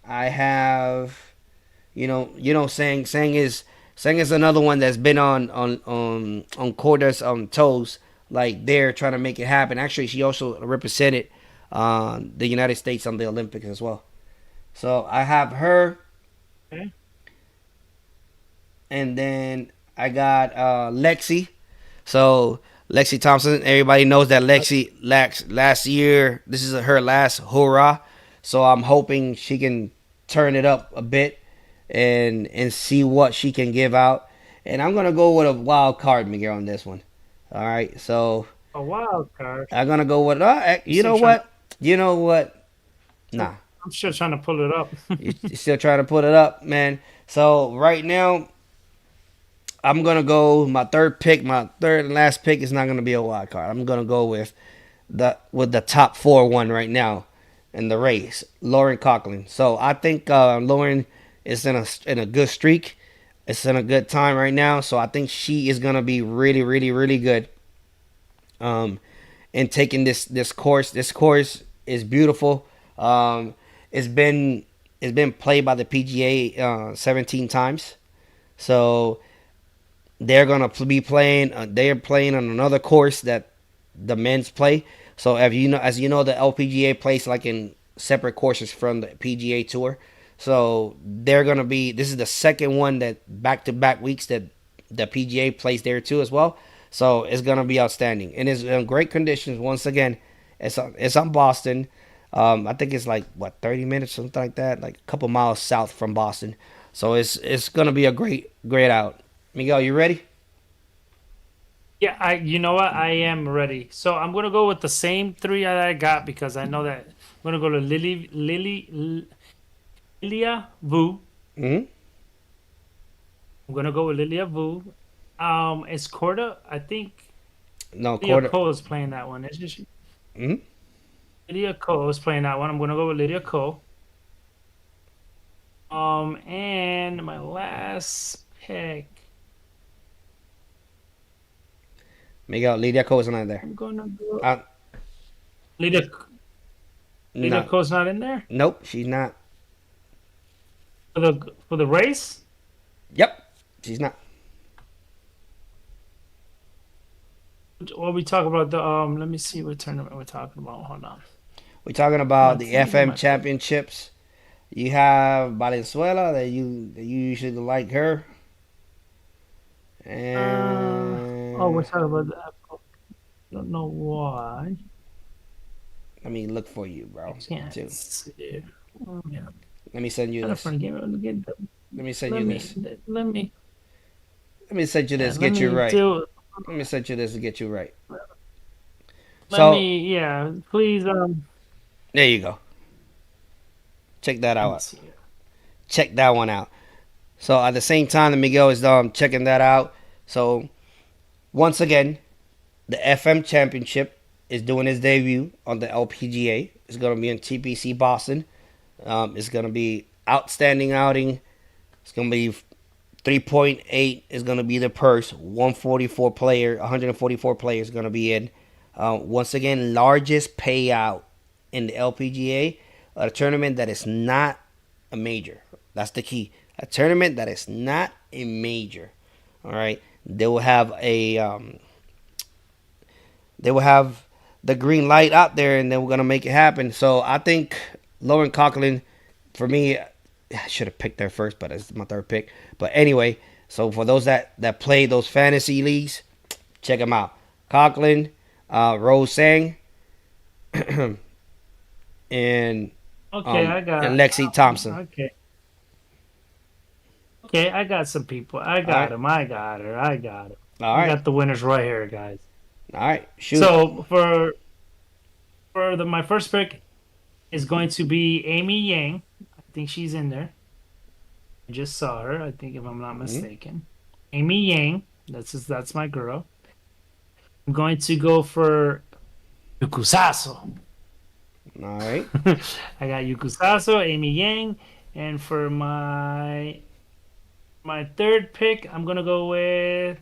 Speaker 3: I have Sang is another one that's been on Corda's toes, like they're trying to make it happen. Actually, she also represented the United States on the Olympics as well. So I have her,
Speaker 4: Okay.
Speaker 3: and then I got Lexi. So Lexi Thompson, everybody knows that Lexi last year, this is her last hurrah. So I'm hoping she can turn it up a bit and see what she can give out. And I'm gonna go with a wild card, Miguel, on this one. All right, so
Speaker 4: A wild card.
Speaker 3: I'm gonna go with you know
Speaker 4: Still trying.
Speaker 3: what? You know what? Nah,
Speaker 4: I'm still trying to pull it up.
Speaker 3: you're still trying to put it up, man. So right now, I'm gonna go my third and last pick is not gonna be a wild card. I'm gonna go with the top 4 one right now in the race, Lauren Coughlin. So I think Lauren is in a good streak. It's in a good time right now. So I think she is gonna be really, really, really good. In taking this course. This course is beautiful. It's been played by the PGA 17 times. So they're gonna be playing. They're playing on another course that the men's play. So as you know, the LPGA plays like in separate courses from the PGA Tour. So they're gonna be. This is the second one that back to back weeks that the PGA plays there too as well. So it's gonna be outstanding, and it's in great conditions. Once again, it's on Boston. I think it's like 30 minutes, something like that, like a couple miles south from Boston. So it's gonna be a great out. Miguel, you ready?
Speaker 4: Yeah, you know what? I am ready. So I'm gonna go with the same three that I got because I know that I'm gonna go to Lilia Vu.
Speaker 3: Hmm.
Speaker 4: I'm gonna go with Lilia Vu. Is Corda? I think
Speaker 3: No,
Speaker 4: Lydia
Speaker 3: quarter.
Speaker 4: Ko is playing that one. Isn't she?
Speaker 3: Hmm.
Speaker 4: Lydia Ko is playing that one. I'm gonna go with Lydia Ko. And my last pick,
Speaker 3: Miguel, Lydia Ko is not there.
Speaker 4: I'm gonna go.
Speaker 3: Uh,
Speaker 4: Lydia
Speaker 3: no,
Speaker 4: Ko's not in there
Speaker 3: nope, she's not.
Speaker 4: for the race.
Speaker 3: Yep, she's not.
Speaker 4: Or we talk about the Let me see what tournament we're talking about. Hold on.
Speaker 3: We're talking
Speaker 4: My
Speaker 3: about the
Speaker 4: thing,
Speaker 3: FM
Speaker 4: my-
Speaker 3: championships. You have Valenzuela that you usually like her.
Speaker 4: Oh, we're
Speaker 3: And
Speaker 4: talking about that. Don't know why.
Speaker 3: let me look for you,
Speaker 4: I
Speaker 3: bro.
Speaker 4: can't
Speaker 3: Too.
Speaker 4: see it. Oh, yeah.
Speaker 3: Let me send you
Speaker 4: Got a
Speaker 3: this.
Speaker 4: front game.
Speaker 3: Let me send
Speaker 4: Let
Speaker 3: you
Speaker 4: me,
Speaker 3: this.
Speaker 4: let me,
Speaker 3: Let me send you
Speaker 4: yeah,
Speaker 3: this. Get you right. Let me send you this to get you right.
Speaker 4: let
Speaker 3: So
Speaker 4: me, yeah, please,
Speaker 3: there you go. Check that
Speaker 4: let me
Speaker 3: out.
Speaker 4: see here.
Speaker 3: Check that one out. So at the same time that Miguel is checking that out. So once again, the FM Championship is doing its debut on the LPGA. It's gonna be in TPC Boston. It's gonna be outstanding outing. It's gonna be 3.8 is gonna be the purse. 144 players gonna be in. Once again, largest payout in the LPGA. A tournament that is not a major. That's the key. A tournament that is not a major. All right. They will have the green light out there, and then we're gonna make it happen. So I think Lauren Coughlin, for me, I should have picked her first, but it's my third pick. But anyway, so for those that play those fantasy leagues, check them out. Coughlin, Rose Sang, and
Speaker 4: Okay, I
Speaker 3: and
Speaker 4: got,
Speaker 3: Lexi Thompson.
Speaker 4: okay. Okay, I got some people. I
Speaker 3: All
Speaker 4: got
Speaker 3: right,
Speaker 4: him. I got her. I got him.
Speaker 3: all
Speaker 4: I
Speaker 3: right,
Speaker 4: got the winners right here, guys.
Speaker 3: all right. Shoot it.
Speaker 4: So for my first pick is going to be Amy Yang. I think she's in there. I just saw her. I think if I'm not
Speaker 3: Mm-hmm.
Speaker 4: mistaken, Amy Yang. That's my girl. I'm going to go for Yukusaso.
Speaker 3: All right.
Speaker 4: I got Yukusaso, Amy Yang, and for my third pick, I'm gonna go with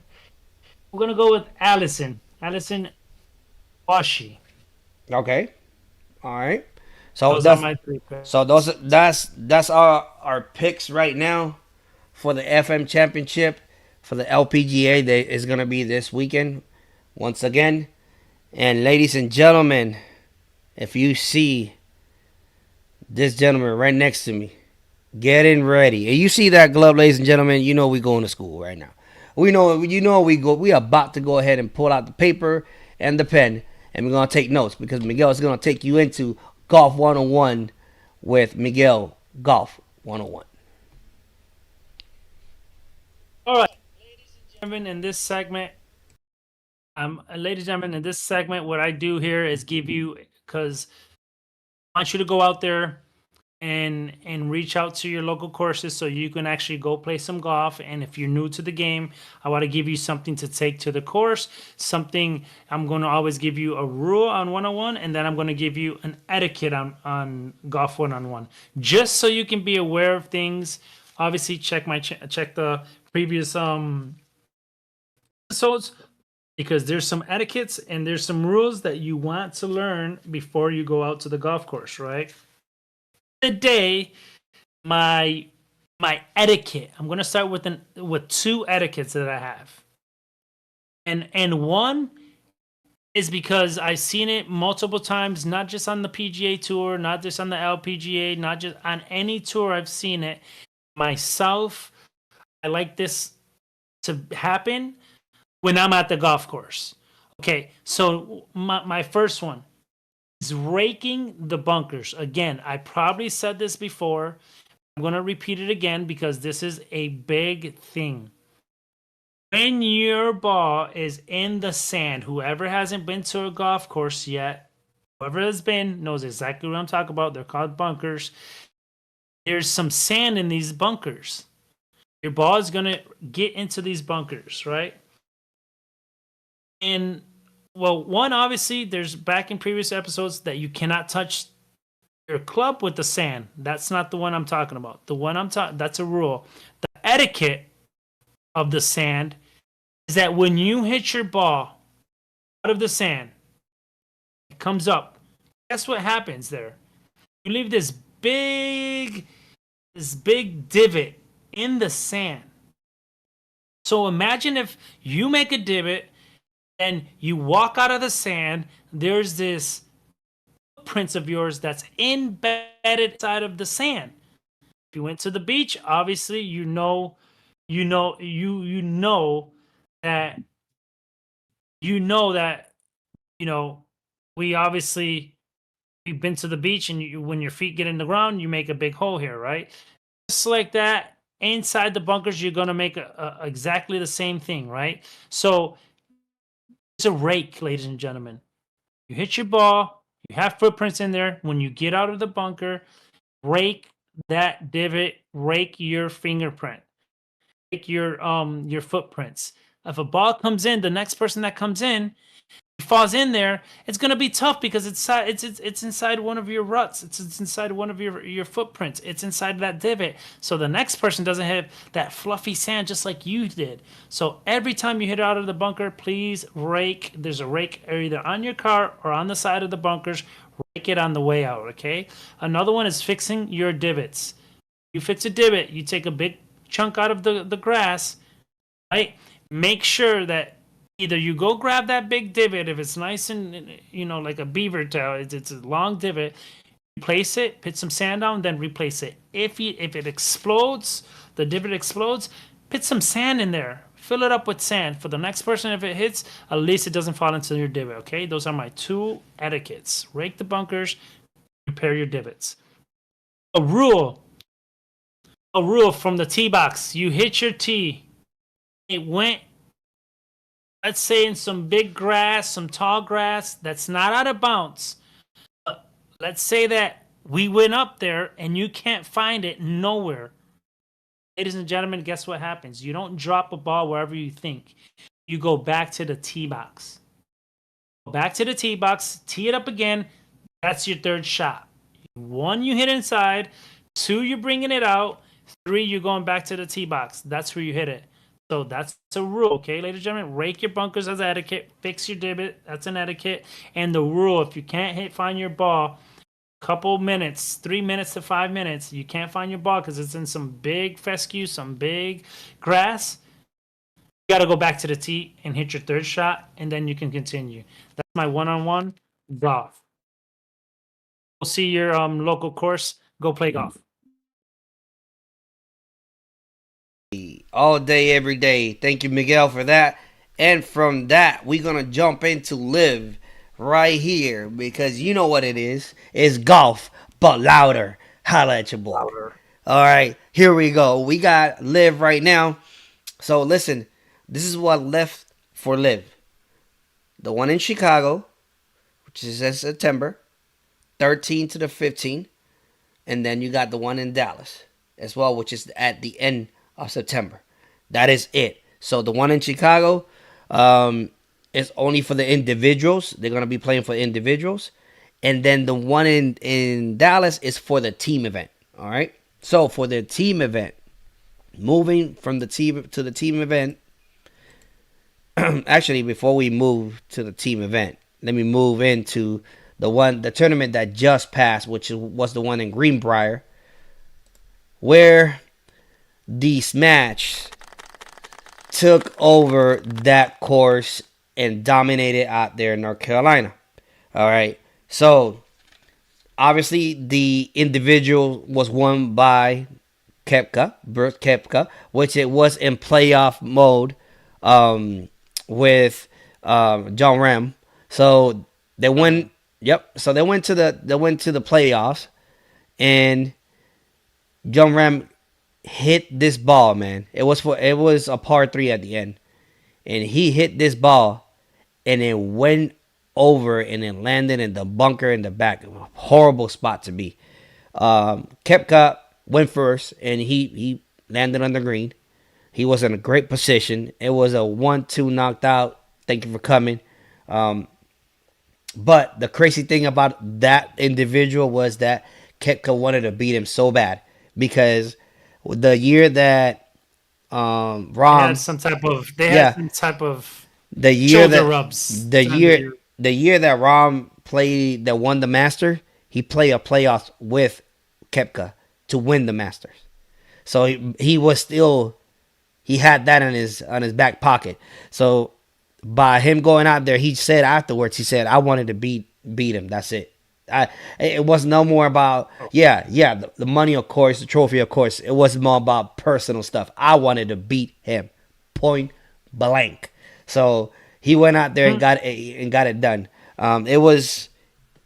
Speaker 4: Allison. Allison Washi.
Speaker 3: Okay. All right. So
Speaker 4: Those are
Speaker 3: that's
Speaker 4: my three picks.
Speaker 3: so those that's our picks right now for the FM Championship for the LPGA that is gonna be this weekend once again. And ladies and gentlemen, if you see this gentleman right next to me, getting ready, and you see that glove, ladies and gentlemen, you know we going to school right now. We know we about to go ahead and pull out the paper and the pen, and we're gonna take notes because Miguel is gonna take you into Golf 101 with Miguel Golf 101.
Speaker 4: All right, ladies and gentlemen, in this segment, ladies and gentlemen, in this segment, what I do here is give you because I want you to go out there and reach out to your local courses so you can actually go play some golf. And if you're new to the game, I want to give you something to take to the course. Something I'm going to always give you a rule on 101, and then I'm going to give you an etiquette on golf 101, just so you can be aware of things. Obviously, check the previous episodes because there's some etiquettes and there's some rules that you want to learn before you go out to the golf course, right? Today, my etiquette. I'm gonna start with two etiquettes that I have, and one is because I've seen it multiple times, not just on the PGA tour, not just on the LPGA, not just on any tour. I've seen it myself. I like this to happen when I'm at the golf course. Okay, so my first one is raking the bunkers. Again, I probably said this before. I'm going to repeat it again because this is a big thing. When your ball is in the sand, whoever hasn't been to a golf course yet, whoever has been knows exactly what I'm talking about. They're called bunkers. There's some sand in these bunkers. Your ball is going to get into these bunkers, right? And well, one, obviously, there's back in previous episodes that you cannot touch your club with the sand. That's not the one I'm talking about. The one that's a rule. The etiquette of the sand is that when you hit your ball out of the sand, it comes up. Guess what happens there? You leave this big divot in the sand. So imagine if you make a divot and you walk out of the sand, there's this footprints of yours that's embedded inside of the sand. If you went to the beach, obviously you know that you know that, you know, we obviously we've been to the beach and when your feet get in the ground, you make a big hole here, right? Just like that, inside the bunkers, you're gonna make exactly the same thing, right? So it's a rake, ladies and gentlemen. You hit your ball, you have footprints in there. When you get out of the bunker, rake that divot, rake your fingerprint, rake your footprints. If a ball comes in, the next person that comes in falls in there, it's gonna be tough because it's inside one of your ruts. It's inside one of your footprints. It's inside that divot. So the next person doesn't have that fluffy sand just like you did. So every time you hit out of the bunker, please rake. There's a rake either on your car or on the side of the bunkers. Rake it on the way out. Okay. Another one is fixing your divots. You fix a divot, you take a big chunk out of the grass, right? Make sure that either you go grab that big divot if it's nice and like a beaver tail, it's a long divot, replace it, put some sand down, then replace it. If it explodes, the divot explodes, put some sand in there, fill it up with sand for the next person. If it hits, at least it doesn't fall into your divot. Okay, those are my 2 etiquettes: rake the bunkers, repair your divots. A rule from the tee box: you hit your tee, it went, let's say, in some big grass, some tall grass that's not out of bounds. But let's say that we went up there and you can't find it nowhere. Ladies and gentlemen, guess what happens? You don't drop a ball wherever you think. You go back to the tee box. Go back to the tee box, tee it up again. That's your 3rd shot. 1, you hit inside. 2, you're bringing it out. 3, you're going back to the tee box. That's where you hit it. So that's a rule, okay, ladies and gentlemen? Rake your bunkers as etiquette. Fix your divot. That's an etiquette. And the rule: if you can't find your ball, couple minutes, 3 minutes to 5 minutes, you can't find your ball because it's in some big fescue, some big grass, you got to go back to the tee and hit your 3rd shot, and then you can continue. That's my one-on-one golf. We'll see your local course. Go play golf.
Speaker 3: All day, every day. Thank you, Miguel, for that. And from that, we're going to jump into LIV right here because you know what it is. It's golf, but louder. Holla at your boy. Louder. All right, here we go. We got LIV right now. So listen, this is what left for LIV. The one in Chicago, which is in September 13 to the 15th. And then you got the one in Dallas as well, which is at the end of September. That is it. So the one in Chicago is only for the individuals. They're going to be playing for individuals. And then the one in Dallas is for the team event. All right. So for the team event, moving from the team to the team event. Actually, before we move to the team event, let me move into the tournament that just passed, which was the one in Greenbrier, where the Smash took over that course and dominated out there in North Carolina. All right. So, obviously, the individual was won by Brooks Koepka, which it was in playoff mode with John Ram. So, they went. Yep. So they went to the playoffs, and John Ram hit this ball, man. It was a par 3 at the end, and he hit this ball, and it went over and it landed in the bunker in the back. Horrible spot to be. Koepka went first, and he landed on the green. He was in a great position. It was a 1-2 knocked out. Thank you for coming. But the crazy thing about that individual was that Koepka wanted to beat him so bad because the year that Rahm
Speaker 4: had some type of
Speaker 3: the year
Speaker 4: shoulder
Speaker 3: that
Speaker 4: rubs.
Speaker 3: the year that Rahm won the Masters, he played a playoff with Koepka to win the Masters. So he had that in his back pocket. So by him going out there, he said afterwards, I wanted to beat him. That's it. It was no more about, the money, of course, the trophy, of course. It was more about personal stuff. I wanted to beat him. Point blank. So he went out there and got it done. It was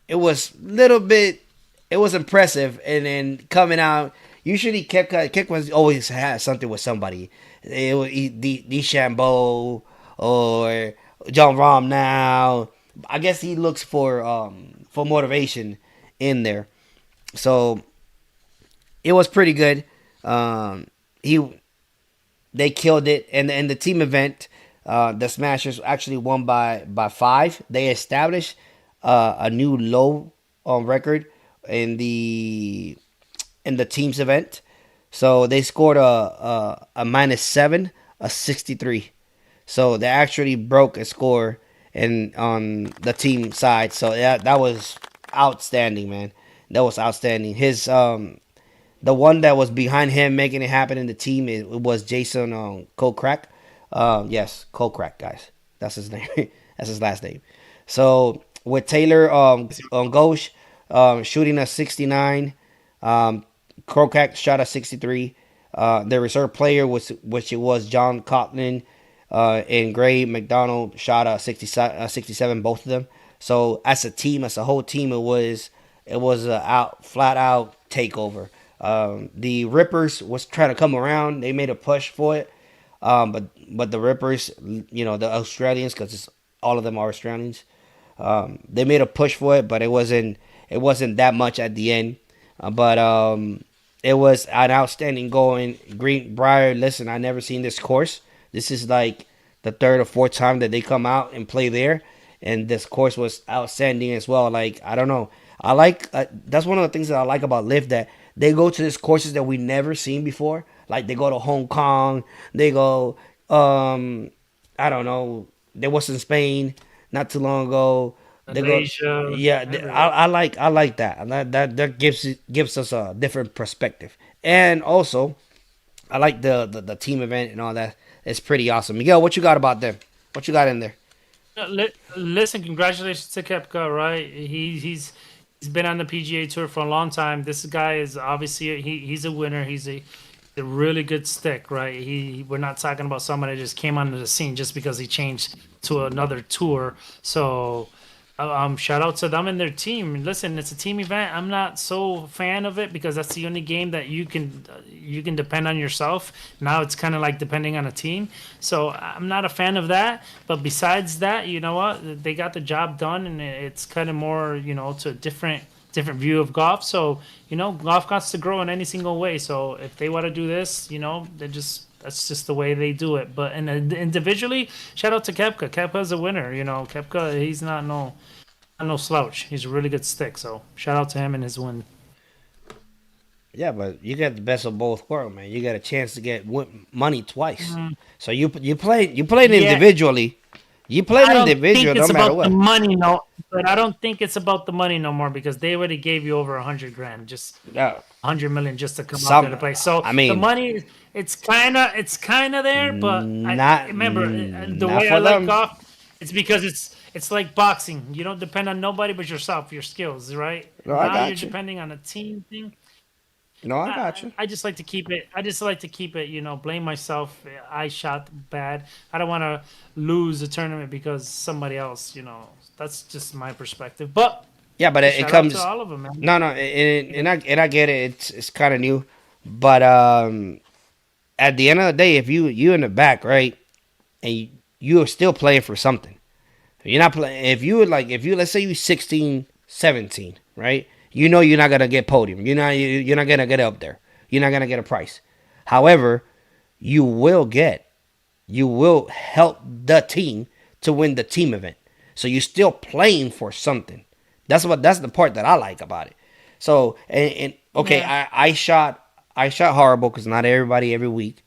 Speaker 3: little bit. It was impressive, and then coming out. Usually, Kepka always has something with somebody. It was DeChambeau or John Rahm now. I guess he looks for motivation in there. So it was pretty good. They killed it, and in the team event, the Smashers actually won by 5. They established a new low record in the teams event. So they scored a -7, a 63. So they actually broke a score on the team side. So that was outstanding, man. That was outstanding. His the one that was behind him making it happen in the team, it was Jason Kokrak. Yes, Kokrak, guys. That's his name. That's his last name. So with Taylor on Ghosh shooting a 69, Kokrak shot a 63. The reserve player which it was John Cotlin and Gray McDonald shot a 67, both of them. So as a team, as a whole team, it was a flat out takeover. The Rippers was trying to come around. They made a push for it, but the Rippers, the Australians, because all of them are Australians, they made a push for it, but it wasn't that much at the end. But it was an outstanding going. Greenbrier, listen, I never seen this course. This is like the 3rd or 4th time that they come out and play there, and this course was outstanding as well. Like, I don't know, I like that's one of the things that I like about LIV, that they go to these courses that we never seen before. Like, they go to Hong Kong, they go I don't know, they was in Spain not too long ago. They
Speaker 4: Malaysia,
Speaker 3: I like that. That gives us a different perspective. And also, I like the team event and all that. It's pretty awesome. Miguel, what you got about them? What you got in there?
Speaker 4: Listen, congratulations to Kepka, right? He's been on the PGA Tour for a long time. This guy is obviously he's a winner. He's a really good stick, right? We're not talking about somebody that just came onto the scene just because he changed to another tour. So shout out to them and their team. Listen, it's a team event. I'm not so fan of it because that's the only game that you can depend on yourself. Now it's kind of like depending on a team. So I'm not a fan of that. But besides that, you know what? They got the job done, and it's kind of more, to a different view of golf. So, golf got to grow in any single way. So if they want to do this, that's just the way they do it. But individually, shout out to Kepka. Kepka's a winner. Kepka, he's not no slouch. He's a really good stick. So shout out to him and his win.
Speaker 3: Yeah, but you get the best of both worlds, man. You got a chance to get money twice. So you played individually. You played individual, no matter what.
Speaker 4: But I don't think it's about the money no more, because they already gave you over $100,000, just $100 million just to come out there to play. So I mean, the money, it's kind of there, but remember the way I like golf, it's because it's like boxing. You don't depend on nobody but yourself, your skills, right? Now you're depending on a team thing.
Speaker 3: No, I got you.
Speaker 4: I just like to keep it. Blame myself. I shot bad. I don't want to lose a tournament because somebody else. That's just my perspective. But
Speaker 3: yeah, but it comes
Speaker 4: to all of them, man.
Speaker 3: No, and I get it. It's kind of new, but at the end of the day, if you in the back, right, and you are still playing for something, you're not playing. If you let's say you 16, 17, right. You're not gonna get podium. You're not gonna get up there. You're not gonna get a prize. However, you will help the team to win the team event. So you're still playing for something. That's the part that I like about it. So okay, yeah. I shot horrible because not everybody every week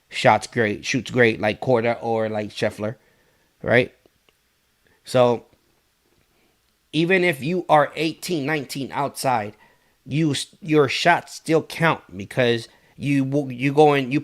Speaker 3: shoots great like Korda or like Scheffler, right? So even if you are 18, 19 outside, your shots still count because you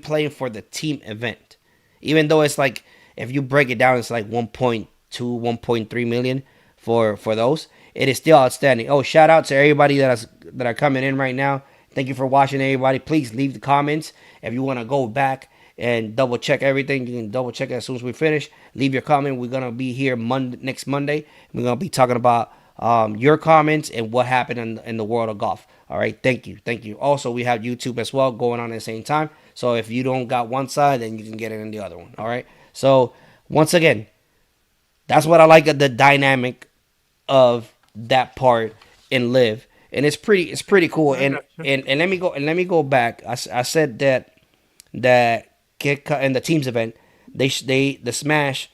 Speaker 3: playing for the team event. Even though it's like, if you break it down, it's like 1.2, 1.3 million for those. It is still outstanding. Oh, shout out to everybody that are coming in right now. Thank you for watching, everybody. Please leave the comments if you want to go back and double check everything. You can double check it as soon as we finish. Leave your comment. We're gonna be here next Monday. We're gonna be talking about your comments and what happened in the world of golf. All right, thank you. Also, we have YouTube as well going on at the same time. So if you don't got one side, then you can get it in the other one. All right. So once again, that's what I like of the dynamic of that part in live, and it's pretty cool. And let me go back. I said that in the teams event, the Smash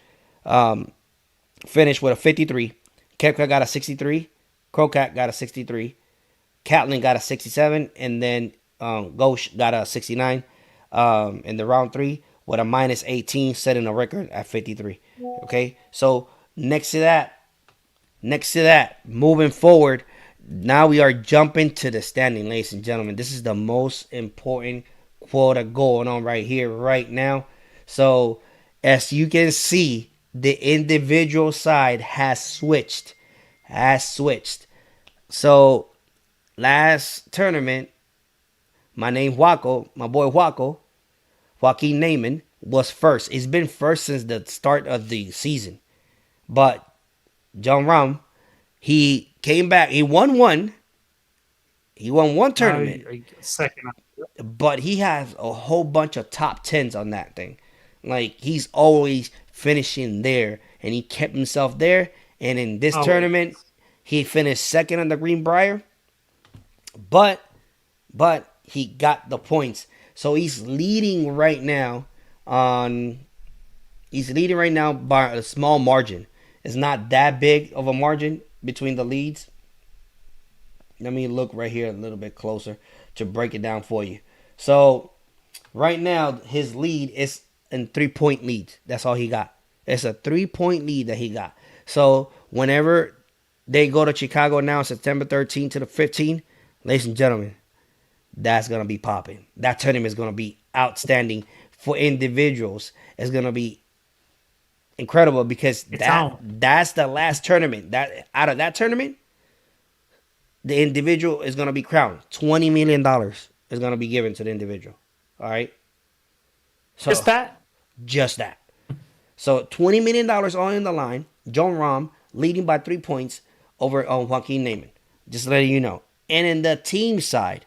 Speaker 3: finished with a 53. Kepka got a 63. Crocat got a 63. Catlin got a 67, and then Ghosh got a 69 in the round 3 with a minus 18, setting a record at 53. Okay, so next to that, moving forward, now we are jumping to the standing, ladies and gentlemen. This is the most important quota going on right here, right now. So as you can see, the individual side has switched. So last tournament, my boy Joaquin Neyman, was first. It's been first since the start of the season. But John Rahm, he came back. He won one. He won one tournament.
Speaker 4: Second.
Speaker 3: But he has a whole bunch of top 10s on that thing. Like, he's always finishing there. And he kept himself there. And in this tournament, he finished second on the Greenbrier. But he got the points. So he's leading right now by a small margin. It's not that big of a margin between the leads. Let me look right here a little bit closer to break it down for you. So right now his lead is in 3-point lead. That's all he got. It's a 3-point lead that he got. So whenever they go to Chicago now, September 13 to the 15th, ladies and gentlemen, that's going to be popping. That tournament is going to be outstanding for individuals. It's going to be incredible because that's the last tournament. That out of that tournament, the individual is going to be crowned. $20 million is going to be given to the individual. All right? So, Just that. So $20 million all in the line. Jon Rahm leading by 3 points over on Joaquin Neyman. Just letting you know. And in the team side,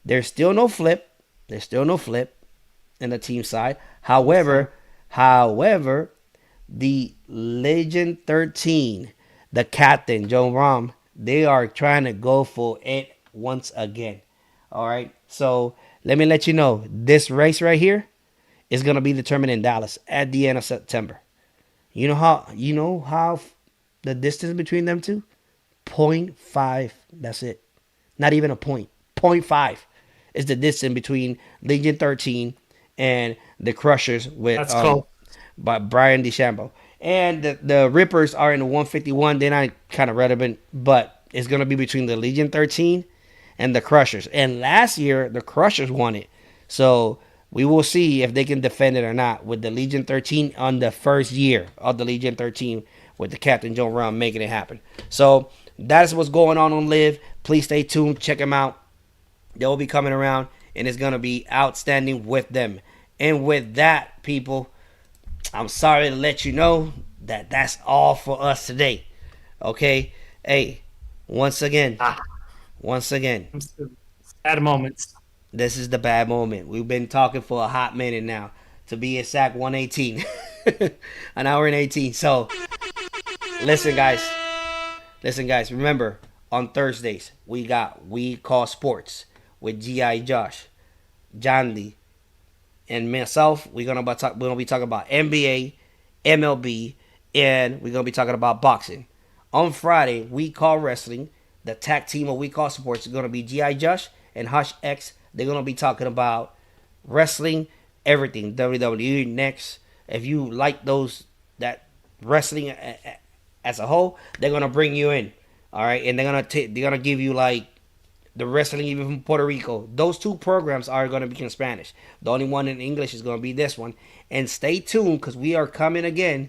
Speaker 3: there's still no flip. In the team side. However, the Legend 13, the captain, Jon Rahm, they are trying to go for it once again. All right. So let me let you know, this race right here is going to be determined in Dallas at the end of September. You know how the distance between them two? 0.5. That's it. Not even a point. 0.5 is the distance between Legion 13 and the Crushers with by Brian DeChambeau. And the Rippers are in the 151. They're not kind of relevant, but it's going to be between the Legion 13 and the Crushers. And last year, the Crushers won it. So we will see if they can defend it or not with the Legion 13 on the first year of the Legion 13 with the captain, Jon Rahm, making it happen. So that's what's going on LIV. Please stay tuned. Check them out. They will be coming around, and it's going to be outstanding with them. And with that, people, I'm sorry to let you know that that's all for us today. Okay? Hey, once again.
Speaker 4: Bad moments.
Speaker 3: This is the bad moment. We've been talking for a hot minute now. To be exact, 118. An hour and 18. So, listen, guys. Remember, on Thursdays, we got We Call Sports with G.I. Josh, Jandy, and myself. We're gonna be talking about NBA, MLB, and we're gonna be talking about boxing. On Friday, We Call Wrestling. The tag team of We Call Sports is gonna be G.I. Josh and Hush X. They're gonna be talking about wrestling, everything, WWE next. If you like that wrestling as a whole, they're gonna bring you in. All right, and they're gonna give you like the wrestling even from Puerto Rico. Those two programs are gonna be in Spanish. The only one in English is gonna be this one. And stay tuned because we are coming again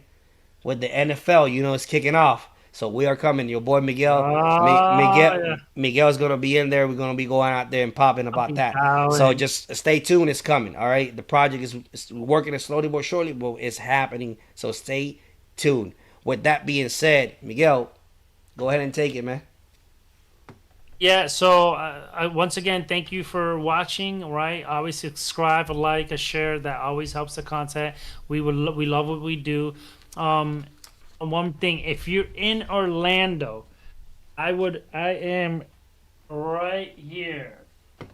Speaker 3: with the NFL. You know, it's kicking off. So we are coming. Your boy Miguel.
Speaker 4: Oh, yeah.
Speaker 3: Miguel's gonna be in there. We're gonna be going out there and popping about that. So
Speaker 4: Howling.
Speaker 3: just stay tuned. It's coming. All right. The project is working slowly but surely, but it's happening. So stay tuned. With that being said, Miguel, go ahead and take it, man.
Speaker 4: Yeah, so I once again thank you for watching. Right, always subscribe, a like, a share. That always helps the content. We love what we do. Um, and one thing, if you're in Orlando, I am right here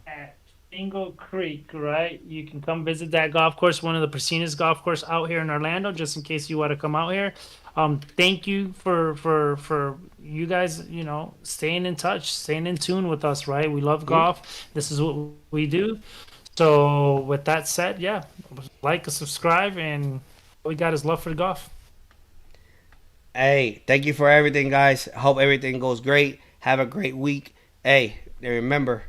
Speaker 4: at Bingo Creek. Right, you can come visit that golf course, one of the pristines golf course out here in Orlando. Just in case you want to come out here. Thank you for you guys, staying in touch, staying in tune with us, right? We love golf. This is what we do. So with that said, yeah, like, subscribe, and all we got is love for golf.
Speaker 3: Hey, thank you for everything, guys. Hope everything goes great. Have a great week. Hey, remember,